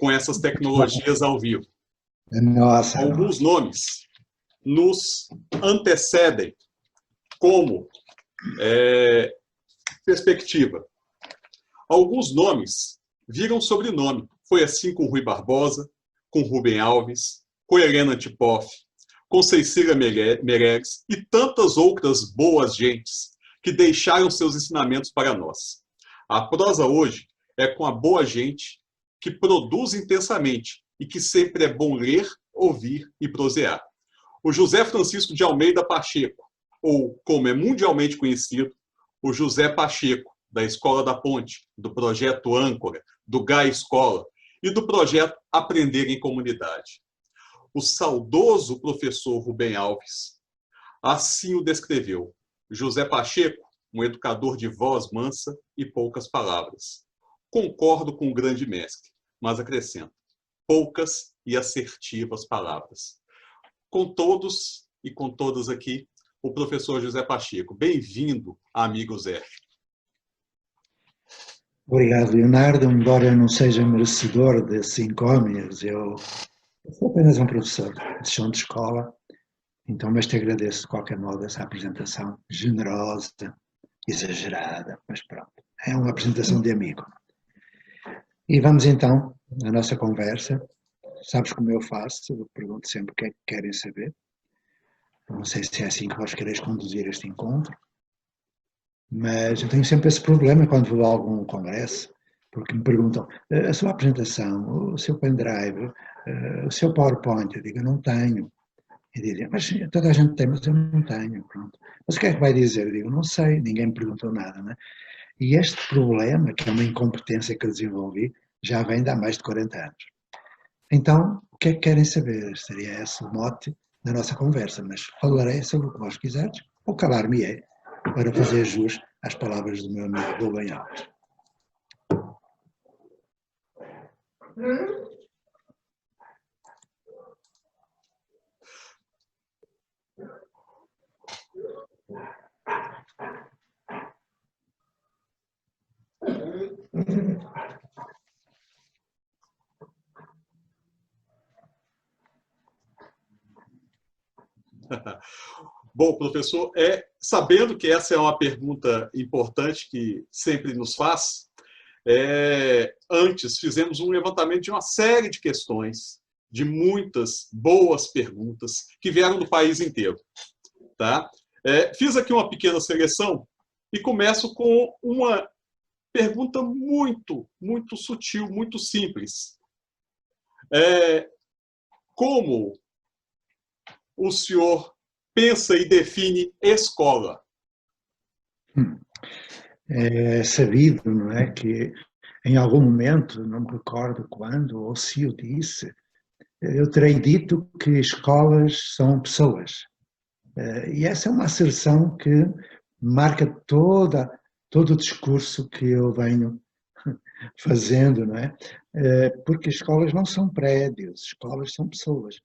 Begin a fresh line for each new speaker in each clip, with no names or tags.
com essas tecnologias ao vivo.
Nossa.
Alguns nomes nos antecedem como perspectiva. Alguns nomes viram sobrenome. Foi assim com Rui Barbosa, com Rubem Alves, com Helena Tipoff, com Cecília Meirelles e tantas outras boas gentes que deixaram seus ensinamentos para nós. A prosa hoje é com a boa gente que produz intensamente e que sempre é bom ler, ouvir e prosear. O José Francisco de Almeida Pacheco, ou como é mundialmente conhecido, o José Pacheco, da Escola da Ponte, do Projeto Âncora, do GAI Escola e do Projeto Aprender em Comunidade. O saudoso professor Rubem Alves assim o descreveu. José Pacheco, um educador de voz mansa e poucas palavras. Concordo com o grande mestre, mas acrescento, poucas e assertivas palavras. Com todos e com todas aqui, o professor José Pacheco. Bem-vindo, amigo Zé.
Obrigado, Leonardo. Embora eu não seja merecedor desses encômios, eu sou apenas um professor de chão de escola, então, mas te agradeço de qualquer modo essa apresentação generosa, exagerada, mas pronto, é uma apresentação de amigo. E vamos então à nossa conversa. Sabes como eu faço? Eu pergunto sempre o que é que querem saber. Não sei se é assim que vós quereis conduzir este encontro, mas eu tenho sempre esse problema quando vou a algum congresso, porque me perguntam a sua apresentação, o seu pendrive, o seu PowerPoint. Eu digo, eu não tenho. E dizem, mas toda a gente tem, mas eu não tenho. Pronto. Mas o que é que vai dizer? Eu digo, não sei, ninguém me perguntou nada. Né? E este problema, que é uma incompetência que eu desenvolvi, já vem de há mais de 40 anos. Então, o que é que querem saber? Seria esse o mote da nossa conversa, mas falarei sobre o que vós quiseres, ou calar-me-ei, para fazer jus às palavras do meu amigo Rubem Alves.
Bom, professor, sabendo que essa é uma pergunta importante que sempre nos faz, antes fizemos um levantamento de uma série de questões, de muitas boas perguntas que vieram do país inteiro. Tá? Fiz aqui uma pequena seleção e começo com uma pergunta muito, muito sutil, muito simples. Como o senhor pensa e define escola?
É sabido, não é, que em algum momento, não me recordo quando ou se eu disse, eu terei dito que escolas são pessoas. E essa é uma asserção que marca todo o discurso que eu venho fazendo, não é? Porque escolas não são prédios, escolas são pessoas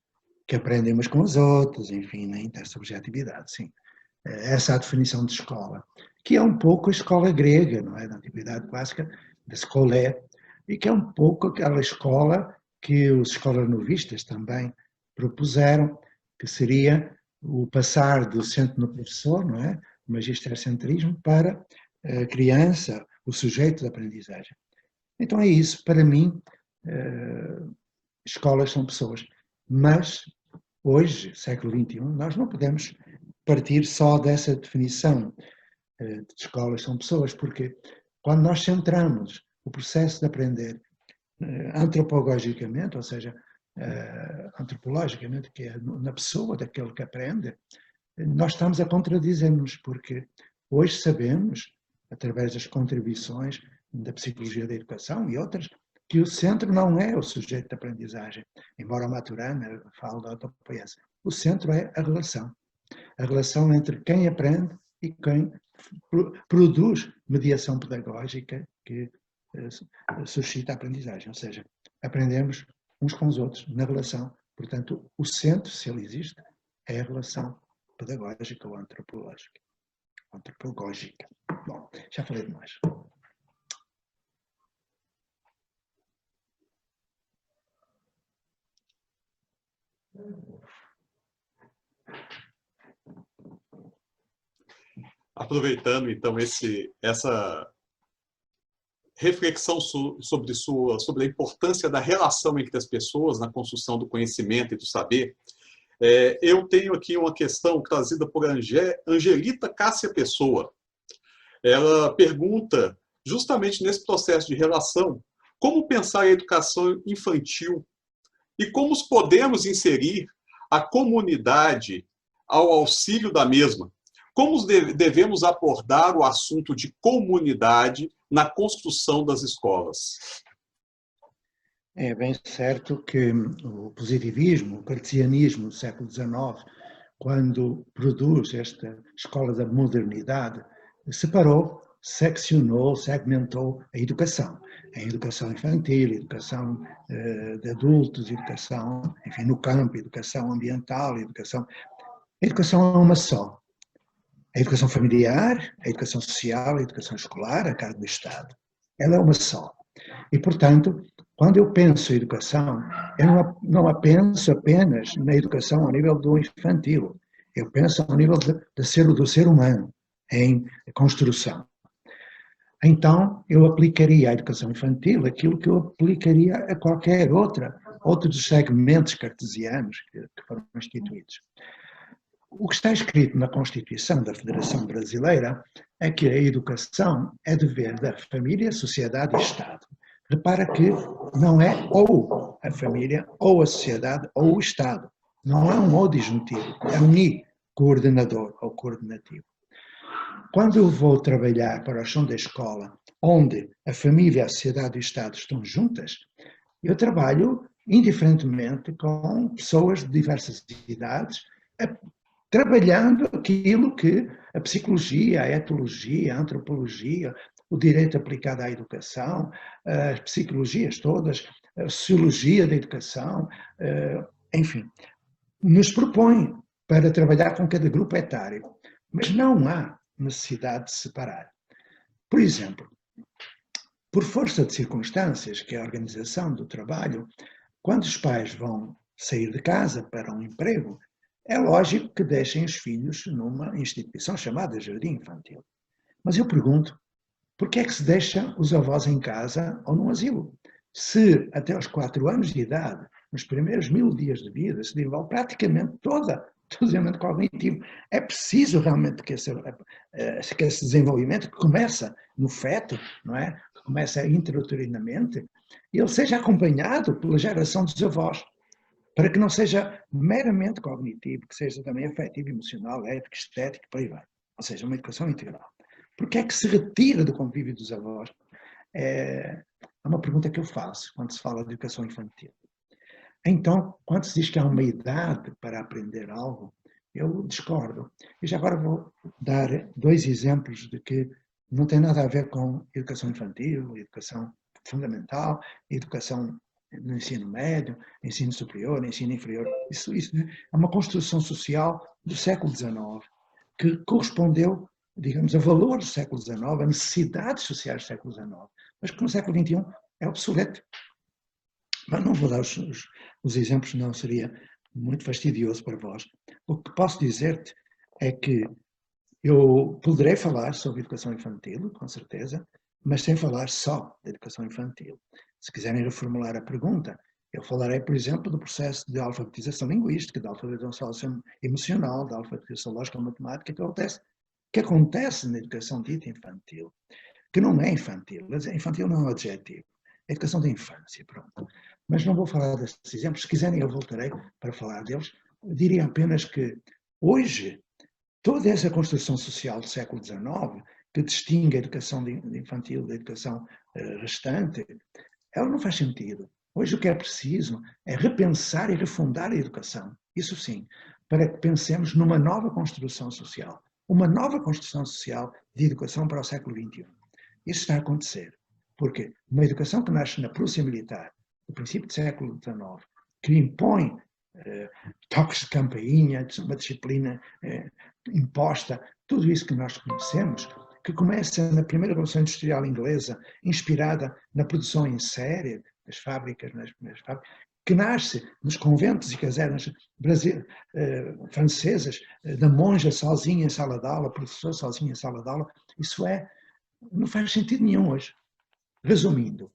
que aprendem umas com as outras, enfim, na intersubjetividade, sim. Essa é a definição de escola, que é um pouco a escola grega, não é? Da Antiguidade Clássica, da scolé, e que é um pouco aquela escola que os escolanovistas também propuseram, que seria o passar do centro no professor, não é? O magistercentrismo para a criança, o sujeito da aprendizagem. Então é isso, para mim, escolas são pessoas, mas hoje, século XXI, nós não podemos partir só dessa definição de escolas são pessoas, porque quando nós centramos o processo de aprender antropologicamente, ou seja, antropologicamente, que é na pessoa daquele que aprende, nós estamos a contradizer-nos, porque hoje sabemos, através das contribuições da psicologia da educação e outras, que o centro não é o sujeito de aprendizagem, embora o Maturana fale da autopoiese. O centro é a relação entre quem aprende e quem produz mediação pedagógica que suscita a aprendizagem, ou seja, aprendemos uns com os outros na relação. Portanto, o centro, se ele existe, é a relação pedagógica ou antropológica. Bom, já falei demais.
Aproveitando, então, essa reflexão sobre a importância da relação entre as pessoas na construção do conhecimento e do saber, eu tenho aqui uma questão trazida por Angelita Cássia Pessoa. Ela pergunta, justamente nesse processo de relação, como pensar a educação infantil e como podemos inserir a comunidade ao auxílio da mesma. Como devemos abordar o assunto de comunidade na construção das escolas?
É bem certo que o positivismo, o cartesianismo do século XIX, quando produz esta escola da modernidade, separou, seccionou, segmentou a educação infantil, educação de adultos, educação, enfim, no campo, educação ambiental, educação. A educação é uma só. A educação familiar, a educação social, a educação escolar, a cargo do Estado. Ela é uma só. E, portanto, quando eu penso em educação, eu não a penso apenas na educação ao nível do infantil. Eu penso ao nível do ser humano, em construção. Então, eu aplicaria à educação infantil aquilo que eu aplicaria a qualquer outro dos segmentos cartesianos que foram instituídos. O que está escrito na Constituição da Federação Brasileira é que a educação é dever da família, sociedade e Estado. Repara que não é ou a família, ou a sociedade, ou o Estado. Não é um ou disjuntivo, é um i, coordenador ou coordenativo. Quando eu vou trabalhar para o chão da escola, onde a família, a sociedade e o Estado estão juntas, eu trabalho indiferentemente com pessoas de diversas idades, trabalhando aquilo que a psicologia, a etologia, a antropologia, o direito aplicado à educação, as psicologias todas, a sociologia da educação, enfim, nos propõe para trabalhar com cada grupo etário. Mas não há necessidade de separar. Por exemplo, por força de circunstâncias, que é a organização do trabalho, quando os pais vão sair de casa para um emprego, é lógico que deixem os filhos numa instituição chamada Jardim Infantil. Mas eu pergunto, por que é que se deixa os avós em casa ou num asilo? Se até aos 4 anos de idade, nos primeiros 1000 dias de vida, se desenvolve praticamente todo o desenvolvimento cognitivo, é preciso realmente que esse desenvolvimento que começa no feto, não é? Que começa intrauterinamente, ele seja acompanhado pela geração dos avós, para que não seja meramente cognitivo, que seja também afetivo, emocional, ético, estético, por aí vai. Ou seja, uma educação integral. Por que é que se retira do convívio dos avós? É uma pergunta que eu faço quando se fala de educação infantil. Então, quando se diz que há uma idade para aprender algo, eu discordo. E já agora vou dar 2 exemplos de que não tem nada a ver com educação infantil, educação fundamental, educação no ensino médio, ensino superior, ensino inferior. Isso é uma construção social do século XIX, que correspondeu, digamos, a valores do século XIX, a necessidades sociais do século XIX, mas que no século XXI é obsoleto. Mas não vou dar os exemplos, não seria muito fastidioso para vós. O que posso dizer-te é que eu poderei falar sobre educação infantil, com certeza, mas sem falar só de educação infantil. Se quiserem reformular a pergunta, eu falarei, por exemplo, do processo de alfabetização linguística, de alfabetização emocional, de alfabetização lógica ou matemática, que acontece na educação dita infantil, que não é infantil. Infantil não é um adjetivo. É educação da infância, pronto. Mas não vou falar desses exemplos. Se quiserem, eu voltarei para falar deles. Eu diria apenas que hoje, toda essa construção social do século XIX, que distingue a educação infantil da educação restante, ela não faz sentido. Hoje o que é preciso é repensar e refundar a educação. Isso sim, para que pensemos numa nova construção social. Uma nova construção social de educação para o século XXI. Isso está a acontecer. Porque uma educação que nasce na Prússia militar, no princípio do século XIX, que impõe toques de campainha, uma disciplina imposta, tudo isso que nós conhecemos, que começa na primeira Revolução Industrial Inglesa, inspirada na produção em série, nas fábricas, nas fábricas, que nasce nos conventos e casernas francesas, da monja sozinha em sala de aula, professor sozinho em sala de aula, isso não faz sentido nenhum hoje. Resumindo,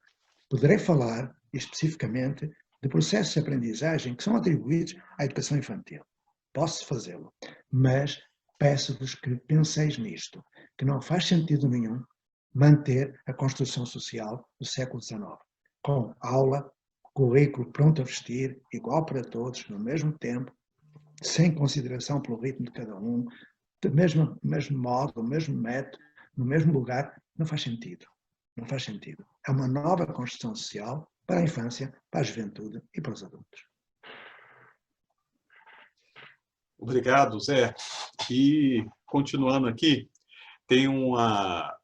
poderei falar especificamente de processos de aprendizagem que são atribuídos à educação infantil. Posso fazê-lo, mas peço-vos que penseis nisto, que não faz sentido nenhum manter a construção social do século XIX, com aula, currículo pronto a vestir, igual para todos, no mesmo tempo, sem consideração pelo ritmo de cada um, do mesmo modo, do mesmo método, no mesmo lugar, não faz sentido. Não faz sentido. É uma nova construção social para a infância, para a juventude e para os adultos.
Obrigado, Zé. E continuando aqui,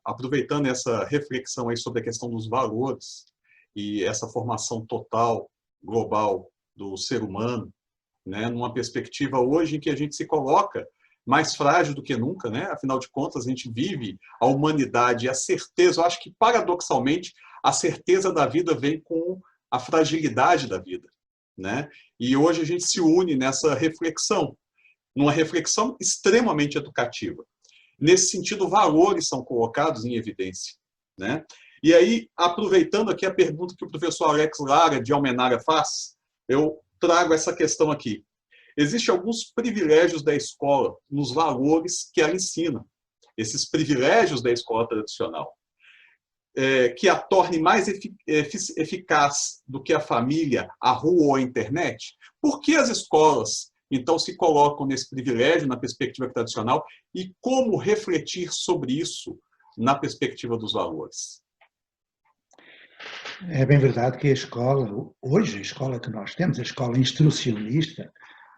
aproveitando essa reflexão aí sobre a questão dos valores e essa formação total, global do ser humano, né, numa perspectiva hoje em que a gente se coloca mais frágil do que nunca, né? Afinal de contas, a gente vive a humanidade e a certeza, eu acho que paradoxalmente, a certeza da vida vem com a fragilidade da vida, né? E hoje a gente se une nessa reflexão, numa reflexão extremamente educativa. Nesse sentido, valores são colocados em evidência, né? E aí, aproveitando aqui a pergunta que o professor Alex Lara, de Almenara, faz, eu trago essa questão aqui. Existem alguns privilégios da escola nos valores que ela ensina. Esses privilégios da escola tradicional, que a torne mais eficaz do que a família, a rua ou a internet. Por que as escolas, então, se colocam nesse privilégio, na perspectiva tradicional, e como refletir sobre isso na perspectiva dos valores?
É bem verdade que a escola, hoje a escola que nós temos, a escola instrucionista,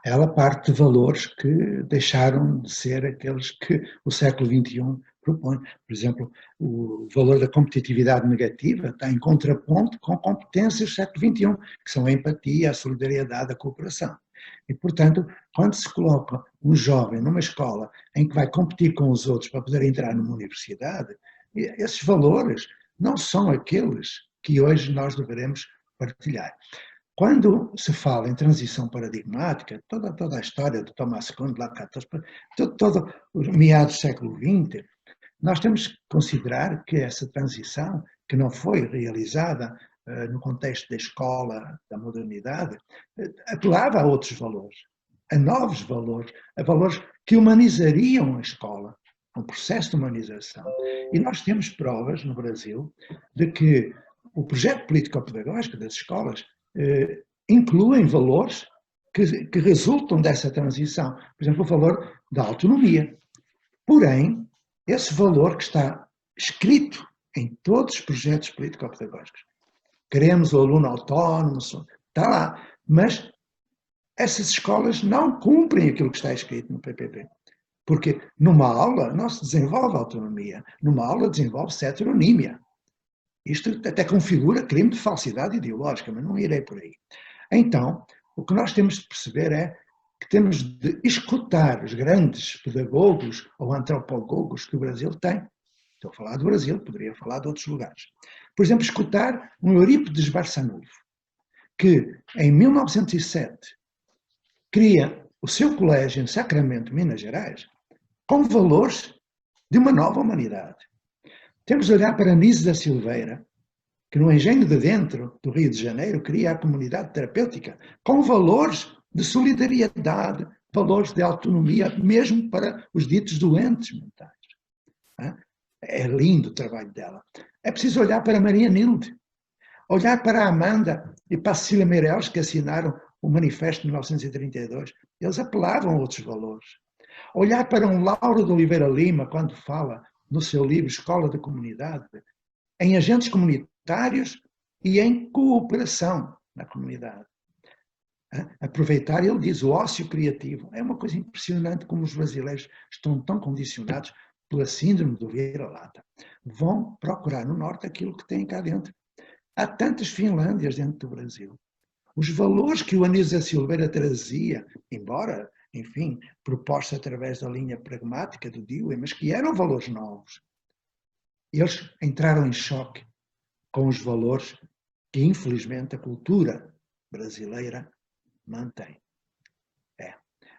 ela parte de valores que deixaram de ser aqueles que o século XXI propõe. Por exemplo, o valor da competitividade negativa está em contraponto com competências do século XXI, que são a empatia, a solidariedade, a cooperação. E, portanto, quando se coloca um jovem numa escola em que vai competir com os outros para poder entrar numa universidade, esses valores não são aqueles que hoje nós deveremos partilhar. Quando se fala em transição paradigmática, toda a história do Tomás II, lá todo o meados do século XX, nós temos que considerar que essa transição, que não foi realizada no contexto da escola, da modernidade, apelava a outros valores, a novos valores, a valores que humanizariam a escola, um processo de humanização. E nós temos provas no Brasil de que o projeto político-pedagógico das escolas incluem valores que resultam dessa transição. Por exemplo, o valor da autonomia. Porém, esse valor que está escrito em todos os projetos político-pedagógicos, queremos o aluno autónomo, está lá, mas essas escolas não cumprem aquilo que está escrito no PPP. Porque numa aula não se desenvolve autonomia, numa aula desenvolve-se heteronímia. Isto até configura crime de falsidade ideológica, mas não irei por aí. Então, o que nós temos de perceber é que temos de escutar os grandes pedagogos ou antropólogos que o Brasil tem. Estou a falar do Brasil, poderia falar de outros lugares. Por exemplo, escutar um Eurípides Barçanufo, que em 1907 cria o seu colégio em Sacramento, Minas Gerais, com valores de uma nova humanidade. Temos de olhar para Anísio da Silveira, que no Engenho de Dentro do Rio de Janeiro cria a comunidade terapêutica com valores de solidariedade, valores de autonomia, mesmo para os ditos doentes mentais. É lindo o trabalho dela. É preciso olhar para Maria Nilde, olhar para a Amanda e para a Cecília Meirelles, que assinaram o Manifesto de 1932. Eles apelavam a outros valores. Olhar para um Lauro de Oliveira Lima, quando fala no seu livro Escola da Comunidade, em agentes comunitários e em cooperação na comunidade. Aproveitar, ele diz, o ócio criativo. É uma coisa impressionante como os brasileiros estão tão condicionados pela síndrome do vira-lata. Vão procurar no norte aquilo que têm cá dentro. Há tantas Finlândias dentro do Brasil. Os valores que o Anísio da Silveira trazia, embora, enfim, propostos através da linha pragmática do Dewey, mas que eram valores novos. Eles entraram em choque com os valores que infelizmente a cultura brasileira mantém.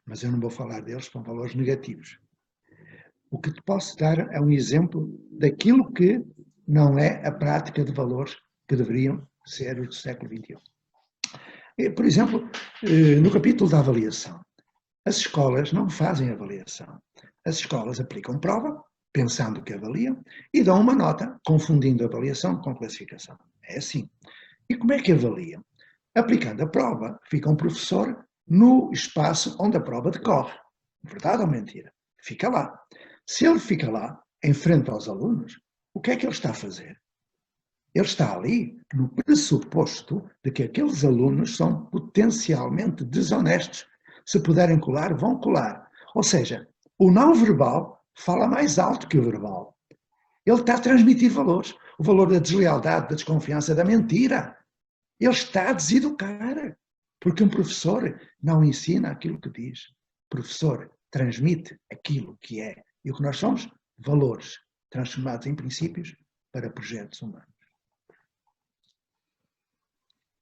Mas eu não vou falar deles, são valores negativos. O que te posso dar é um exemplo daquilo que não é a prática de valores que deveriam ser os do século XXI. Por exemplo, no capítulo da avaliação, as escolas não fazem avaliação. As escolas aplicam prova, pensando que avaliam, e dão uma nota, confundindo avaliação com classificação. É assim. E como é que avaliam? Aplicando a prova, fica um professor no espaço onde a prova decorre. Verdade ou mentira? Fica lá. Se ele fica lá, em frente aos alunos, o que é que ele está a fazer? Ele está ali no pressuposto de que aqueles alunos são potencialmente desonestos. Se puderem colar, vão colar. Ou seja, o não verbal fala mais alto que o verbal. Ele está a transmitir valores. O valor da deslealdade, da desconfiança, da mentira. Ele está a deseducar. Porque um professor não ensina aquilo que diz. O professor transmite aquilo que é. E o que nós somos? Valores transformados em princípios para projetos humanos.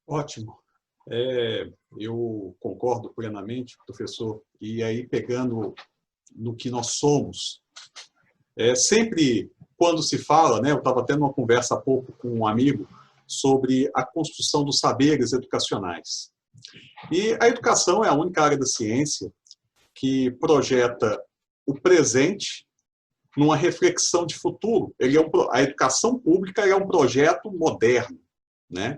Ótimo. Eu concordo plenamente, professor. E aí, pegando no que nós somos, sempre quando se fala, né, eu estava tendo uma conversa há pouco com um amigo sobre a construção dos saberes educacionais. E a educação é a única área da ciência que projeta o presente numa reflexão de futuro. A educação pública é um projeto moderno, né?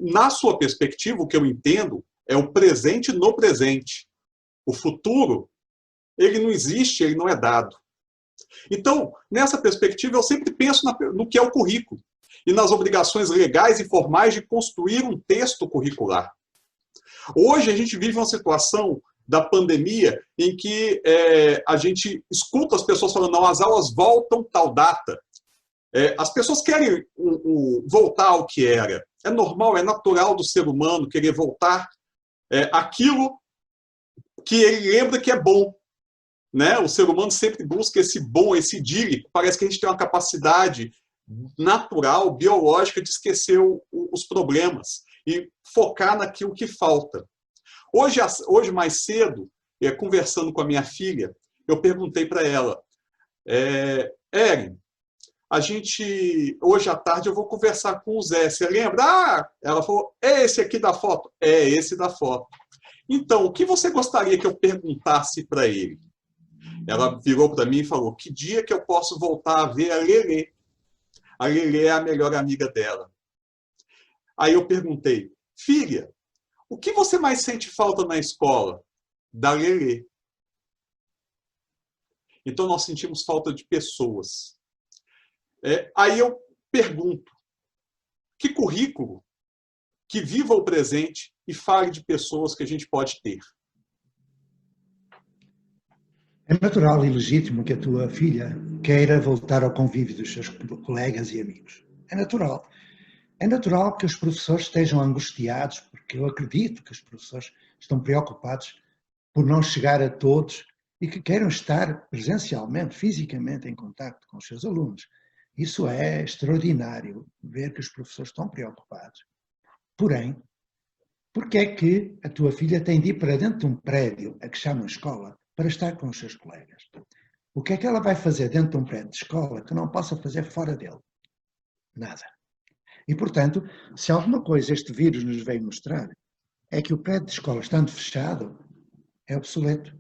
Na sua perspectiva, o que eu entendo é o presente no presente. O futuro, ele não existe, ele não é dado. Então, nessa perspectiva, eu sempre penso no que é o currículo e nas obrigações legais e formais de construir um texto curricular. Hoje, a gente vive uma situação da pandemia em que a gente escuta as pessoas falando, não, as aulas voltam tal data. As pessoas querem voltar ao que era. É normal, é natural do ser humano querer voltar aquilo que ele lembra que é bom. Né? O ser humano sempre busca esse bom, esse idílico. Parece que a gente tem uma capacidade natural, biológica, de esquecer os problemas e focar naquilo que falta. Hoje mais cedo, conversando com a minha filha, eu perguntei para ela, Erin, hoje à tarde eu vou conversar com o Zé, você lembra? Ela falou, é esse aqui da foto? É esse da foto. Então, o que você gostaria que eu perguntasse para ele? Ela virou para mim e falou, que dia que eu posso voltar a ver a Lelê? A Lelê é a melhor amiga dela. Aí eu perguntei, filha, o que você mais sente falta na escola? Da Lelê. Então nós sentimos falta de pessoas. Aí eu pergunto, que currículo que viva o presente e fale de pessoas que a gente pode ter?
É natural e legítimo que a tua filha queira voltar ao convívio dos seus colegas e amigos. É natural. É natural que os professores estejam angustiados, porque eu acredito que os professores estão preocupados por não chegar a todos e que queiram estar presencialmente, fisicamente, em contacto com os seus alunos. Isso é extraordinário, ver que os professores estão preocupados. Porém, porque é que a tua filha tem de ir para dentro de um prédio, a que chamam escola, para estar com os seus colegas? O que é que ela vai fazer dentro de um prédio de escola que não possa fazer fora dele? Nada. E, portanto, se alguma coisa este vírus nos veio mostrar, é que o prédio de escola, estando fechado, é obsoleto,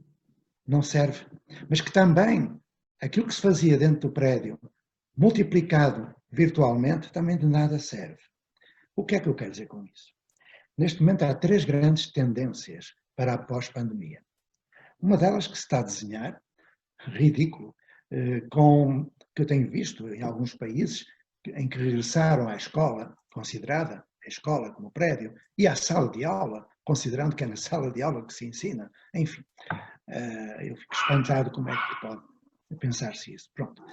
não serve. Mas que também aquilo que se fazia dentro do prédio, multiplicado virtualmente, também de nada serve. O que é que eu quero dizer com isso? Neste momento há 3 grandes tendências para a pós-pandemia. Uma delas que se está a desenhar, ridículo, que eu tenho visto em alguns países em que regressaram à escola, considerada a escola como prédio, e à sala de aula, considerando que é na sala de aula que se ensina. Enfim, eu fico espantado como é que pode pensar-se isso. Pronto.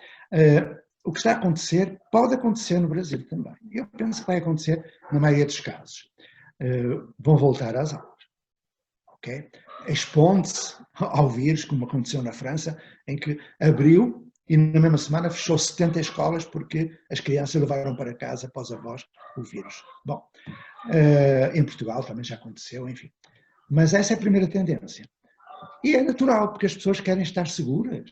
O que está a acontecer pode acontecer no Brasil também. Eu penso que vai acontecer na maioria dos casos. Vão voltar às aulas. Okay? Expondo-se ao vírus, como aconteceu na França, em que abriu e na mesma semana fechou 70 escolas porque as crianças levaram para casa, para os avós, o vírus. Bom, em Portugal também já aconteceu, enfim. Mas essa é a primeira tendência. E é natural, porque as pessoas querem estar seguras.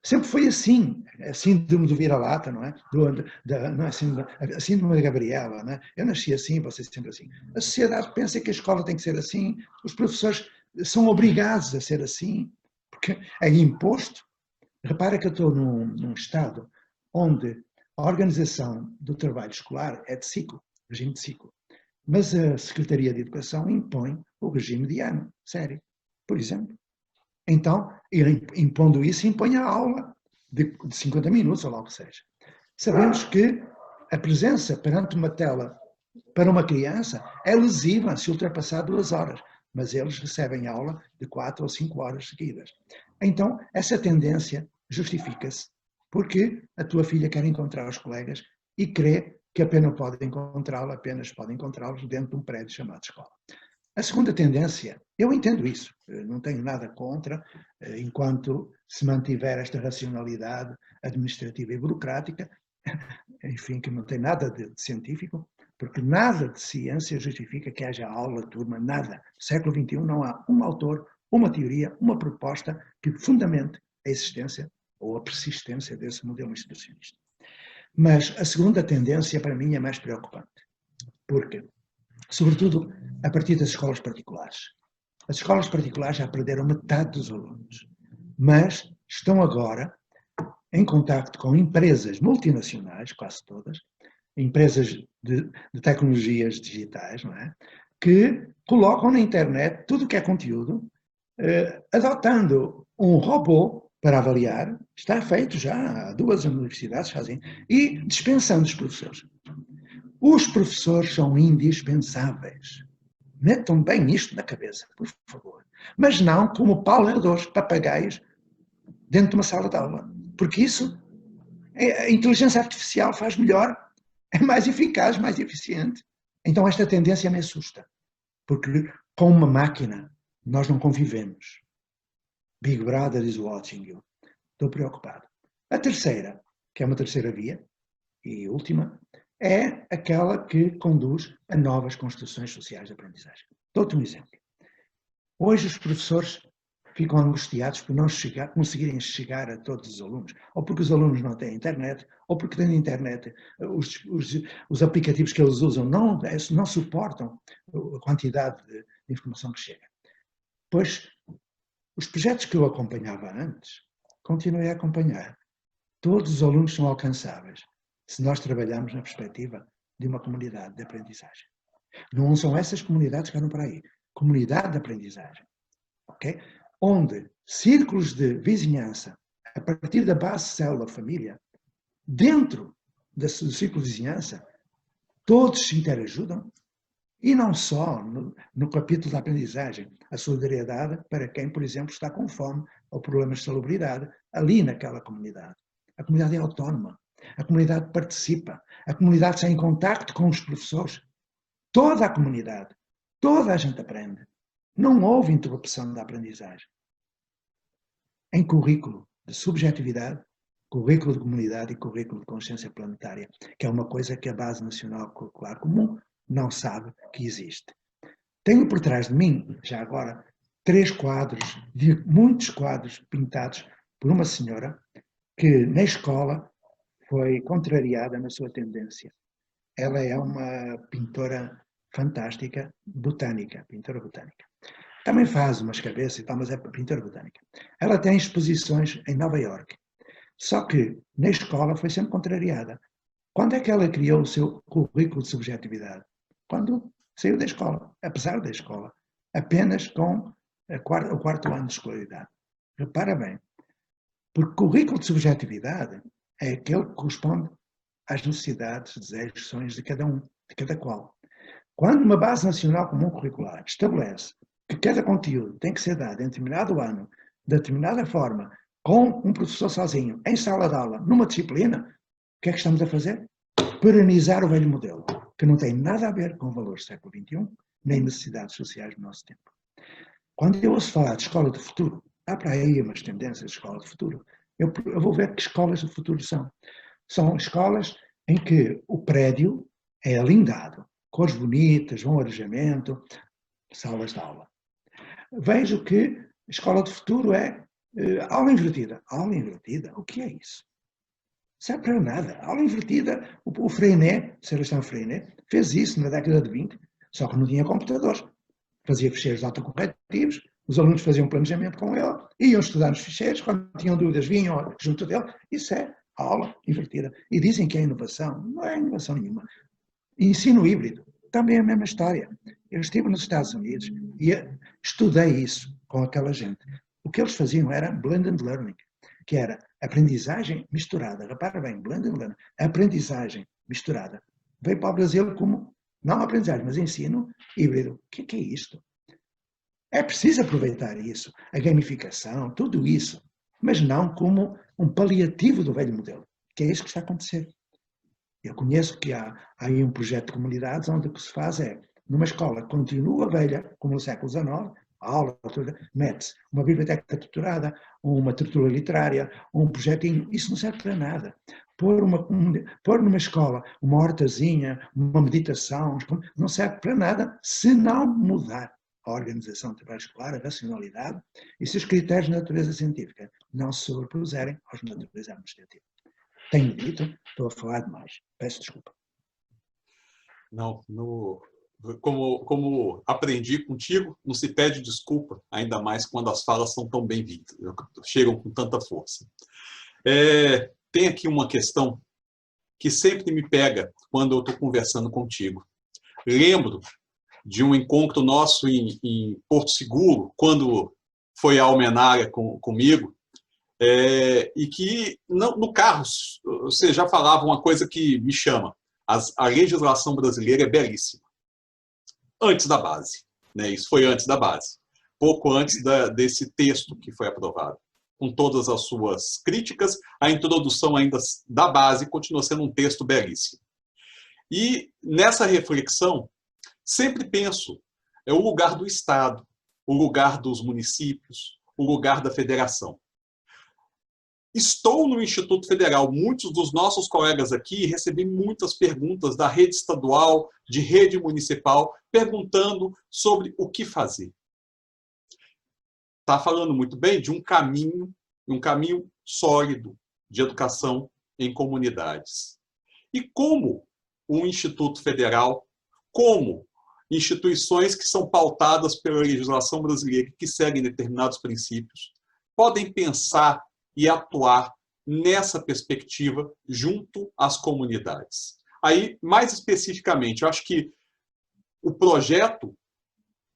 Sempre foi assim, a síndrome do vira-lata, não é? Não é a síndrome da Gabriela, não é? Eu nasci assim, vocês sempre assim. A sociedade pensa que a escola tem que ser assim, os professores são obrigados a ser assim, porque é imposto. Repara que eu estou num estado onde a organização do trabalho escolar é de ciclo, regime de ciclo. Mas a Secretaria de Educação impõe o regime de ano, sério, por exemplo. Então, impondo isso, impõe a aula de 50 minutos, ou lá o que seja. Sabemos que a presença perante uma tela para uma criança é lesiva se ultrapassar 2 horas, mas eles recebem aula de 4 ou 5 horas seguidas. Então, essa tendência justifica-se porque a tua filha quer encontrar os colegas e crê que apenas pode encontrá-los dentro de um prédio chamado escola. A segunda tendência, eu entendo isso, não tenho nada contra, enquanto se mantiver esta racionalidade administrativa e burocrática, enfim, que não tem nada de científico, porque nada de ciência justifica que haja aula, turma, nada. No século XXI não há um autor, uma teoria, uma proposta que fundamente a existência ou a persistência desse modelo institucionalista. Mas a segunda tendência para mim é mais preocupante, porque sobretudo a partir das escolas particulares. As escolas particulares já perderam metade dos alunos, mas estão agora em contacto com empresas multinacionais, quase todas, empresas de tecnologias digitais, não é? Que colocam na internet tudo o que é conteúdo, adotando um robô para avaliar, está feito já, 2 universidades fazem, e dispensando os professores. Os professores são indispensáveis. Metam bem isto na cabeça, por favor. Mas não como pauladores, papagaios, dentro de uma sala de aula. Porque isso, a inteligência artificial faz melhor, é mais eficaz, mais eficiente. Então esta tendência me assusta. Porque com uma máquina nós não convivemos. Big Brother is watching you. Estou preocupado. A terceira, que é uma terceira via, e última, é aquela que conduz a novas construções sociais de aprendizagem. Dou-te um exemplo. Hoje os professores ficam angustiados por não conseguirem chegar a todos os alunos, ou porque os alunos não têm internet, ou porque têm internet, os aplicativos que eles usam não suportam a quantidade de informação que chega. Pois, os projetos que eu acompanhava antes, continuei a acompanhar. Todos os alunos são alcançáveis, se nós trabalharmos na perspectiva de uma comunidade de aprendizagem. Não são essas comunidades que andam por aí. Comunidade de aprendizagem. Okay? Onde círculos de vizinhança, a partir da base célula família, dentro do círculo de vizinhança, todos se interajudam, e não só no capítulo da aprendizagem, a solidariedade para quem, por exemplo, está com fome ou problemas de salubridade, ali naquela comunidade. A comunidade é autónoma, a comunidade participa, a comunidade está em contacto com os professores. Toda a comunidade, toda a gente aprende. Não houve interrupção da aprendizagem. Em currículo de subjetividade, currículo de comunidade e currículo de consciência planetária, que é uma coisa que a Base Nacional Curricular Comum não sabe que existe. Tenho por trás de mim, já agora, 3 quadros, muitos quadros pintados por uma senhora que na escola foi contrariada na sua tendência. Ela é uma pintora fantástica, botânica, pintora botânica. Também faz umas cabeças e tal, mas é pintora botânica. Ela tem exposições em Nova Iorque. Só que na escola foi sempre contrariada. Quando é que ela criou o seu currículo de subjetividade? Quando saiu da escola, apesar da escola, apenas com o 4º ano de escolaridade. Repara bem, porque currículo de subjetividade é aquele que corresponde às necessidades, desejos, sonhos de cada um, de cada qual. Quando uma base nacional comum curricular estabelece que cada conteúdo tem que ser dado em determinado ano, de determinada forma, com um professor sozinho, em sala de aula, numa disciplina, o que é que estamos a fazer? Perenizar o velho modelo, que não tem nada a ver com valores do século XXI, nem necessidades sociais do nosso tempo. Quando eu ouço falar de escola do futuro, há para aí umas tendências de escola do futuro, eu vou ver que escolas do futuro são. São escolas em que o prédio é alindado, cores bonitas, bom arejamento, salas de aula. Vejo que a escola do futuro é aula invertida. Aula invertida? O que é isso? Serve para nada. Aula invertida, o Freinet, o Sebastião Freinet, fez isso na década de 20, só que não tinha computadores. Fazia ficheiros autocorretivos, os alunos faziam planejamento com ele, iam estudar nos ficheiros, quando tinham dúvidas vinham junto dele. Isso é aula invertida. E dizem que é inovação. Não é inovação nenhuma. Ensino híbrido, também é a mesma história. Eu estive nos Estados Unidos e estudei isso com aquela gente. O que eles faziam era blended learning, que era aprendizagem misturada. Repara bem, blended learning, aprendizagem misturada. Veio para o Brasil como, não aprendizagem, mas ensino híbrido. O que é isto? É preciso aproveitar isso, a gamificação, tudo isso, mas não como um paliativo do velho modelo, que é isso que está a acontecer. Eu conheço que há aí um projeto de comunidades onde o que se faz é, numa escola que continua velha, como no século XIX, a aula, mete-se uma biblioteca tutorada, uma tortura literária, um projetinho, isso não serve para nada. Pôr numa escola uma hortazinha, uma meditação, não serve para nada se não mudar a organização do trabalho escolar, a racionalidade e se os critérios de natureza científica não se sobrepuserem aos de natureza administrativa. Tenho dito, estou a falar demais. Peço desculpa.
Não, como aprendi contigo, não se pede desculpa, ainda mais quando as falas são tão bem-vindas, chegam com tanta força. Tem aqui uma questão que sempre me pega quando eu estou conversando contigo. Lembro de um encontro nosso em Porto Seguro, quando foi a Almenara comigo, e que no carro você já falava uma coisa que me chama. A legislação brasileira é belíssima. Antes da base. Né? Isso foi antes da base. Pouco antes desse texto que foi aprovado. Com todas as suas críticas, a introdução ainda da base continua sendo um texto belíssimo. E nessa reflexão, sempre penso, é o lugar do Estado, o lugar dos municípios, o lugar da federação. Estou no Instituto Federal, muitos dos nossos colegas aqui recebi muitas perguntas da rede estadual, de rede municipal, perguntando sobre o que fazer. Está falando muito bem de um caminho sólido de educação em comunidades. E como o Instituto Federal, como instituições que são pautadas pela legislação brasileira, que seguem determinados princípios, podem pensar e atuar nessa perspectiva junto às comunidades. Aí, mais especificamente, eu acho que o projeto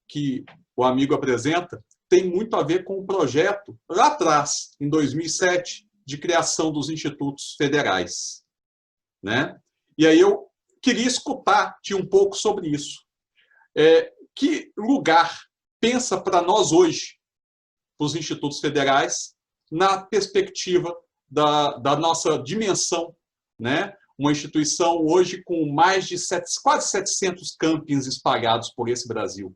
que o amigo apresenta tem muito a ver com o projeto lá atrás, em 2007, de criação dos institutos federais. Né? E aí eu queria escutar-te um pouco sobre isso. Que lugar pensa para nós hoje, os institutos federais, na perspectiva da nossa dimensão, né? Uma instituição hoje com mais de quase 700 campings espalhados por esse Brasil,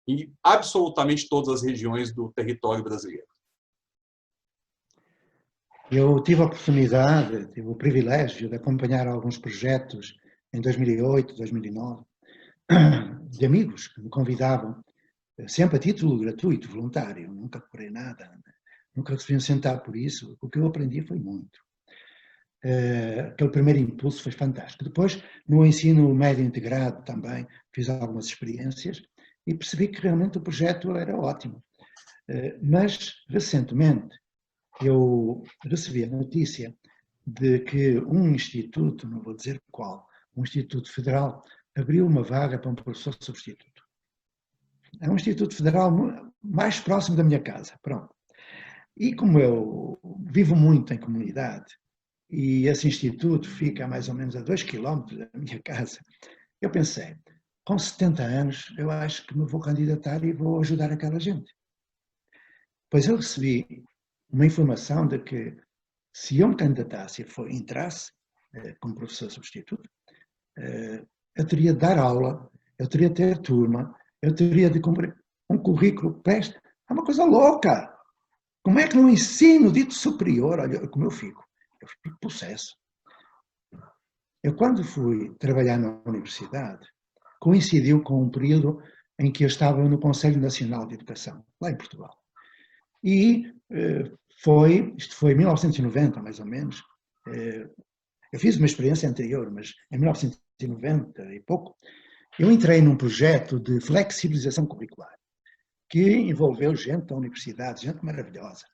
em absolutamente todas as regiões do território brasileiro.
Eu tive a oportunidade, tive o privilégio de acompanhar alguns projetos em 2008, 2009, de amigos que me convidavam, sempre a título gratuito, voluntário, nunca cobrei nada, nunca recebi um centavo por isso. O que eu aprendi foi muito. Aquele primeiro impulso foi fantástico. Depois, no ensino médio integrado também, fiz algumas experiências e percebi que realmente o projeto era ótimo. Mas, recentemente, eu recebi a notícia de que um instituto, não vou dizer qual, um instituto federal, abriu uma vaga para um professor substituto. É um instituto federal mais próximo da minha casa, pronto. E como eu vivo muito em comunidade, e esse instituto fica a mais ou menos a 2 quilómetros da minha casa, eu pensei, com 70 anos, eu acho que me vou candidatar e vou ajudar aquela gente. Pois eu recebi uma informação de que se eu me candidatasse e entrasse como professor substituto, eu teria de dar aula, eu teria de ter turma, eu teria de cumprir um currículo preste. É uma coisa louca! Como é que no ensino dito superior, olha como eu fico possesso. Eu, quando fui trabalhar na universidade, coincidiu com um período em que eu estava no Conselho Nacional de Educação, lá em Portugal. E isto foi em 1990, mais ou menos. Eu fiz uma experiência anterior, mas em 1990 e pouco, eu entrei num projeto de flexibilização curricular, que envolveu gente da universidade, gente maravilhosa.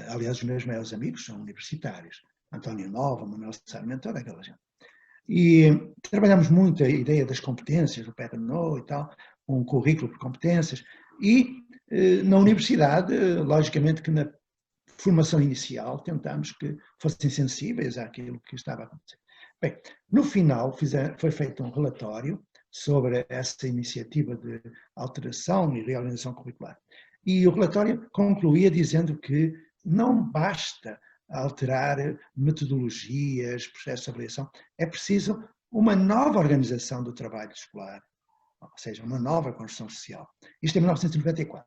Aliás, os meus maiores amigos são universitários. António Nova, Manuel Sarmento, toda aquela gente. E trabalhamos muito a ideia das competências, do PERNO e tal, um currículo por competências. E na universidade, logicamente que na formação inicial tentamos que fossem sensíveis àquilo que estava a acontecer. Bem, no final foi feito um relatório sobre essa iniciativa de alteração e reorganização curricular. E o relatório concluía dizendo que não basta alterar metodologias, processos de avaliação, é preciso uma nova organização do trabalho escolar, ou seja, uma nova construção social. Isto em 1994.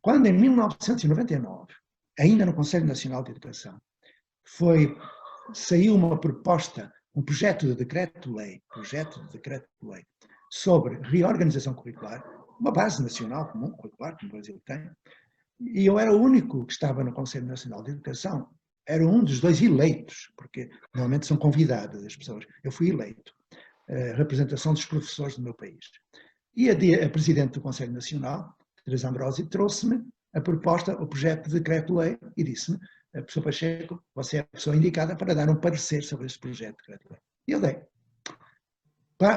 Quando em 1999, ainda no Conselho Nacional de Educação, saiu uma proposta, um projeto de decreto-lei, sobre reorganização curricular, uma base nacional comum, curricular, como o Brasil tem, e eu era o único que estava no Conselho Nacional de Educação, era um dos dois eleitos, porque normalmente são convidadas as pessoas, eu fui eleito, a representação dos professores do meu país. E a Presidente do Conselho Nacional, Teresa Ambrosi, trouxe-me a proposta, o projeto de decreto-lei, e disse-me, professor Pacheco, você é a pessoa indicada para dar um parecer sobre esse projeto de decreto-lei. E eu dei.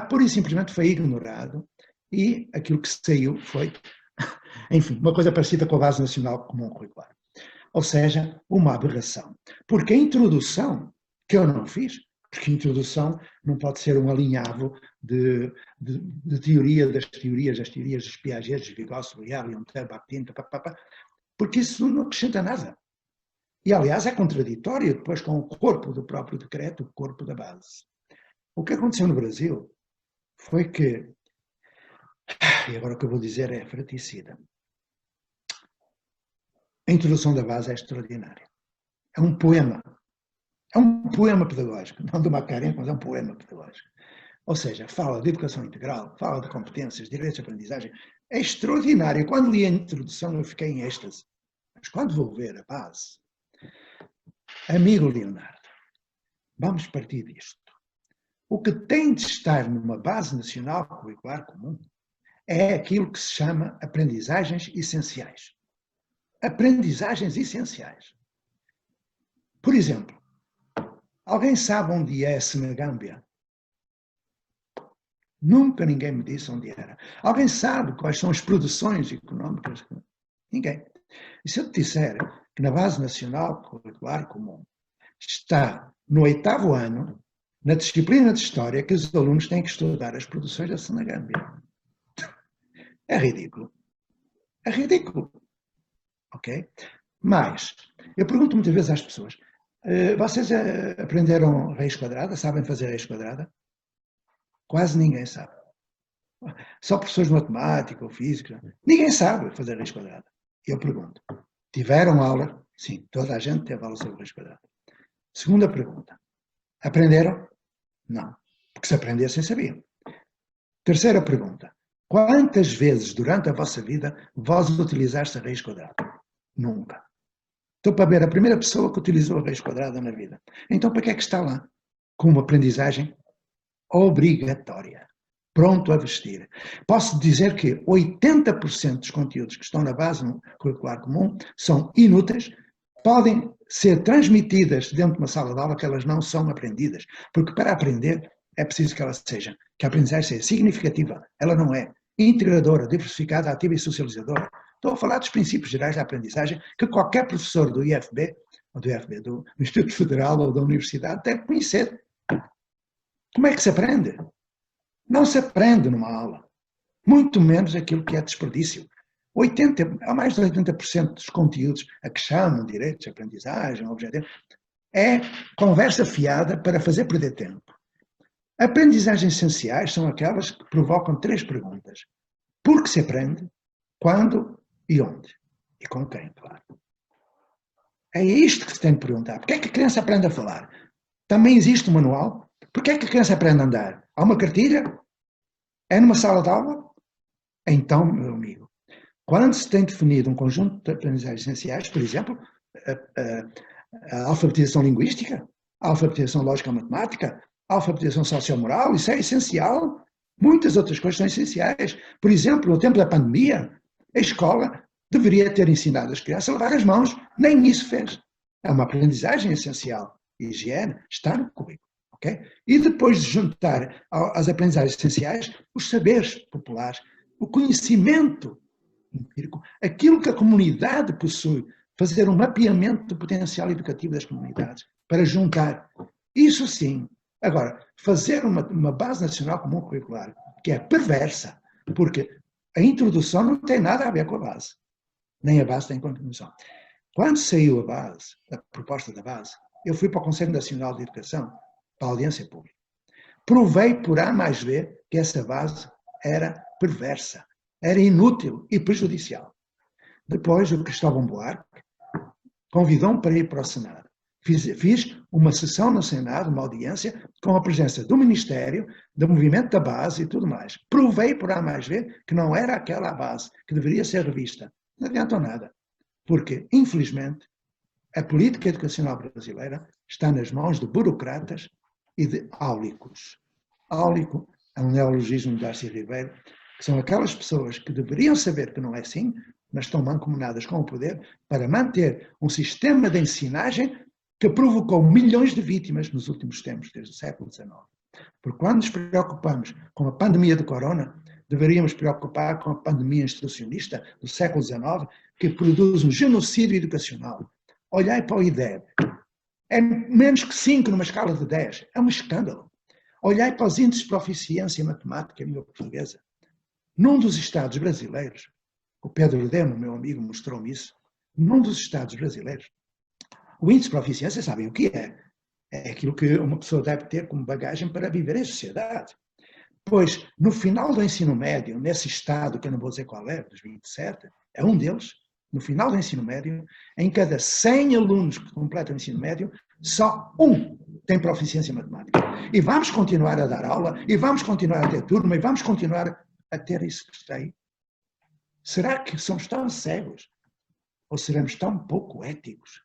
Pura e simplesmente foi ignorado, e aquilo que saiu foi, enfim, uma coisa parecida com a Base Nacional Comum Curricular. Ou seja, uma aberração. Porque a introdução, que eu não fiz, porque a introdução não pode ser um alinhavo de teoria das teorias dos Piaget, dos Vygotsky, Leontief, Bakhtin, porque isso não acrescenta nada. E, aliás, é contraditório depois com o corpo do próprio decreto, o corpo da base. O que aconteceu no Brasil foi que, e agora o que eu vou dizer é fraticida, a introdução da base é extraordinária. É um poema. É um poema pedagógico, não de Macarenhas, mas é um poema pedagógico. Ou seja, fala de educação integral, fala de competências, direitos de aprendizagem. É extraordinário. Quando li a introdução, eu fiquei em êxtase. Mas quando vou ver a base, amigo Leonardo, vamos partir disto. O que tem de estar numa base nacional curricular comum é aquilo que se chama aprendizagens essenciais. Aprendizagens essenciais. Por exemplo, alguém sabe onde é a Senegâmbia? Nunca ninguém me disse onde era. Alguém sabe quais são as produções económicas? Ninguém. E se eu te disser que na Base Nacional Curricular Comum está no 8º ano, na disciplina de História, que os alunos têm que estudar as produções da Senegâmbia. É ridículo. É ridículo. Ok? Mas, eu pergunto muitas vezes às pessoas, vocês aprenderam raiz quadrada? Sabem fazer raiz quadrada? Quase ninguém sabe. Só professores de matemática ou física. Ninguém sabe fazer raiz quadrada. E eu pergunto, tiveram aula? Sim, toda a gente teve aula sobre raiz quadrada. Segunda pergunta, aprenderam? Não, porque se aprendessem sabiam. Terceira pergunta, quantas vezes durante a vossa vida vós utilizaste a raiz quadrada? Nunca. Estou para ver a primeira pessoa que utilizou a raiz quadrada na vida. Então para que é que está lá? Com uma aprendizagem obrigatória. Pronto a vestir. Posso dizer que 80% dos conteúdos que estão na base curricular comum são inúteis, podem ser transmitidas dentro de uma sala de aula que elas não são aprendidas, porque para aprender é preciso que que a aprendizagem seja significativa, ela não é integradora, diversificada, ativa e socializadora. Estou a falar dos princípios gerais da aprendizagem que qualquer professor do IFB, ou do Instituto Federal ou da universidade deve conhecer. Como é que se aprende? Não se aprende numa aula, muito menos aquilo que é desperdício. A mais de 80% dos conteúdos a que chamam direitos de aprendizagem, objetivo, é conversa fiada para fazer perder tempo. Aprendizagens essenciais são aquelas que provocam 3 perguntas. Por que se aprende? Quando e onde? E com quem, claro. É isto que se tem de perguntar. Porquê é que a criança aprende a falar? Também existe um manual? Porquê é que a criança aprende a andar? Há uma cartilha? É numa sala de aula? Então, meu amigo, quando se tem definido um conjunto de aprendizagens essenciais, por exemplo, a alfabetização linguística, a alfabetização lógica-matemática, a alfabetização sociomoral, isso é essencial. Muitas outras coisas são essenciais. Por exemplo, no tempo da pandemia, a escola deveria ter ensinado as crianças a lavar as mãos, nem isso fez. É uma aprendizagem essencial. Higiene está no currículo. Okay? E depois de juntar às aprendizagens essenciais os saberes populares, o conhecimento empírico, aquilo que a comunidade possui, fazer um mapeamento do potencial educativo das comunidades, para juntar. Isso sim. Agora, fazer uma base nacional comum curricular, que é perversa, porque a introdução não tem nada a ver com a base, nem a base tem continuação. Quando saiu a base, a proposta da base, eu fui para o Conselho Nacional de Educação, para a audiência pública. Provei por A mais B que essa base era perversa, era inútil e prejudicial. Depois, o Cristóvão Buarque convidou-me para ir para o Senado. Fiz uma sessão no Senado, uma audiência, com a presença do Ministério, do movimento da base e tudo mais. Provei por A mais B que não era aquela a base, que deveria ser revista. Não adiantou nada. Porque, infelizmente, a política educacional brasileira está nas mãos de burocratas e de áulicos. Áulico é um neologismo de Darcy Ribeiro, que são aquelas pessoas que deveriam saber que não é assim, mas estão mancomunadas com o poder para manter um sistema de ensinagem que provocou milhões de vítimas nos últimos tempos, desde o século XIX. Porque quando nos preocupamos com a pandemia de corona, deveríamos preocupar com a pandemia institucionista do século XIX, que produz um genocídio educacional. Olhai para o IDEB. É menos que 5 numa escala de 10. É um escândalo. Olhai para os índices de proficiência matemática e língua portuguesa. Num dos estados brasileiros, o Pedro Demo, meu amigo, mostrou-me isso, num dos estados brasileiros, o índice de proficiência, sabem o que é? É aquilo que uma pessoa deve ter como bagagem para viver em sociedade. Pois, no final do ensino médio, nesse estado, que eu não vou dizer qual é, dos 27, é um deles, no final do ensino médio, em cada 100 alunos que completam o ensino médio, só um tem proficiência matemática. E vamos continuar a dar aula, e vamos continuar a ter turma, e vamos continuar a ter isso que está aí. Será que somos tão cegos? Ou seremos tão pouco éticos?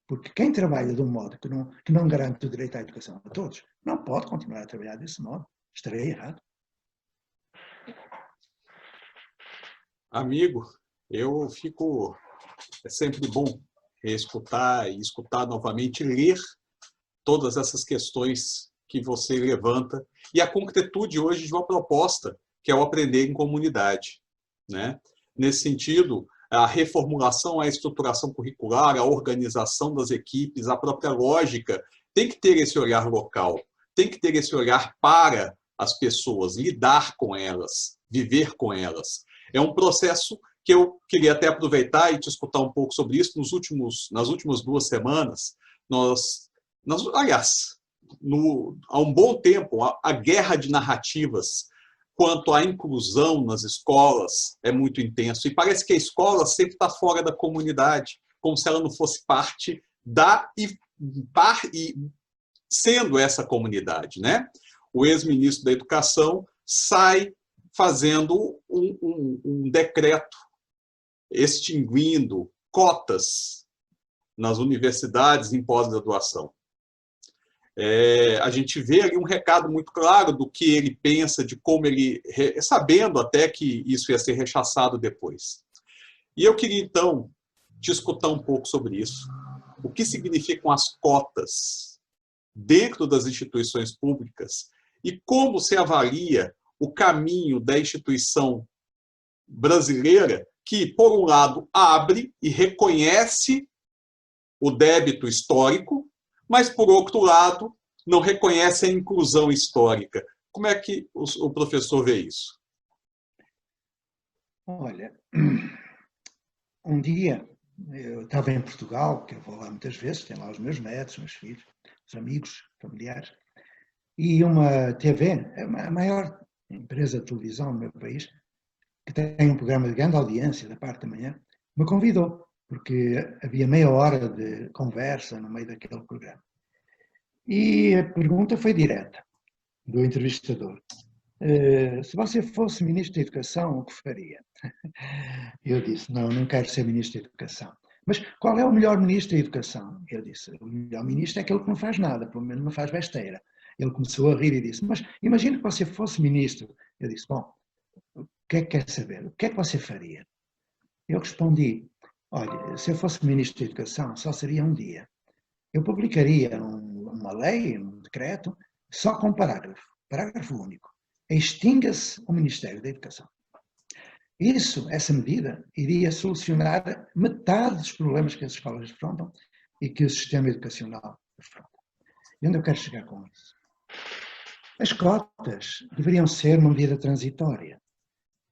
Porque quem trabalha de um modo que não garante o direito à educação a todos, não pode continuar a trabalhar desse modo. Estarei errado.
Amigo, eu fico... É sempre bom escutar e escutar novamente, ler todas essas questões que você levanta e a concretude hoje de uma proposta, que é o aprender em comunidade, né? Nesse sentido, a reformulação, a estruturação curricular, a organização das equipes, a própria lógica, tem que ter esse olhar local, tem que ter esse olhar para as pessoas, lidar com elas, viver com elas. É um processo que eu queria até aproveitar e te escutar um pouco sobre isso. Nas últimas 2 semanas, aliás, há um bom tempo, a guerra de narrativas quanto à inclusão nas escolas é muito intenso. E parece que a escola sempre está fora da comunidade, como se ela não fosse parte e sendo essa comunidade, né? O ex-ministro da Educação sai fazendo um decreto extinguindo cotas nas universidades em pós-graduação. A gente vê ali um recado muito claro do que ele pensa, de como ele... sabendo até que isso ia ser rechaçado depois. E eu queria, então, te escutar um pouco sobre isso. O que significam as cotas dentro das instituições públicas e como se avalia o caminho da instituição brasileira que, por um lado, abre e reconhece o débito histórico, mas, por outro lado, não reconhece a inclusão histórica. Como é que o professor vê isso?
Olha, um dia eu estava em Portugal, que eu vou lá muitas vezes, tenho lá os meus netos, meus filhos, os amigos, familiares, e uma TV, a maior empresa de televisão no meu país, que tem um programa de grande audiência da parte da manhã, me convidou porque havia meia hora de conversa no meio daquele programa. E a pergunta foi direta, do entrevistador. Se você fosse Ministro da Educação, o que faria? Eu disse, não quero ser Ministro da Educação. Mas qual é o melhor Ministro da Educação? Eu disse, o melhor Ministro é aquele que não faz nada, pelo menos não faz besteira. Ele começou a rir e disse, mas imagine que você fosse Ministro. Eu disse, bom, o que é que quer saber? O que é que você faria? Eu respondi, olha, se eu fosse Ministro da Educação, só seria um dia. Eu publicaria uma lei, um decreto, só com um parágrafo único. Extinga-se o Ministério da Educação. Essa medida, iria solucionar metade dos problemas que as escolas afrontam e que o sistema educacional afronta. E onde eu quero chegar com isso? As cotas deveriam ser uma medida transitória,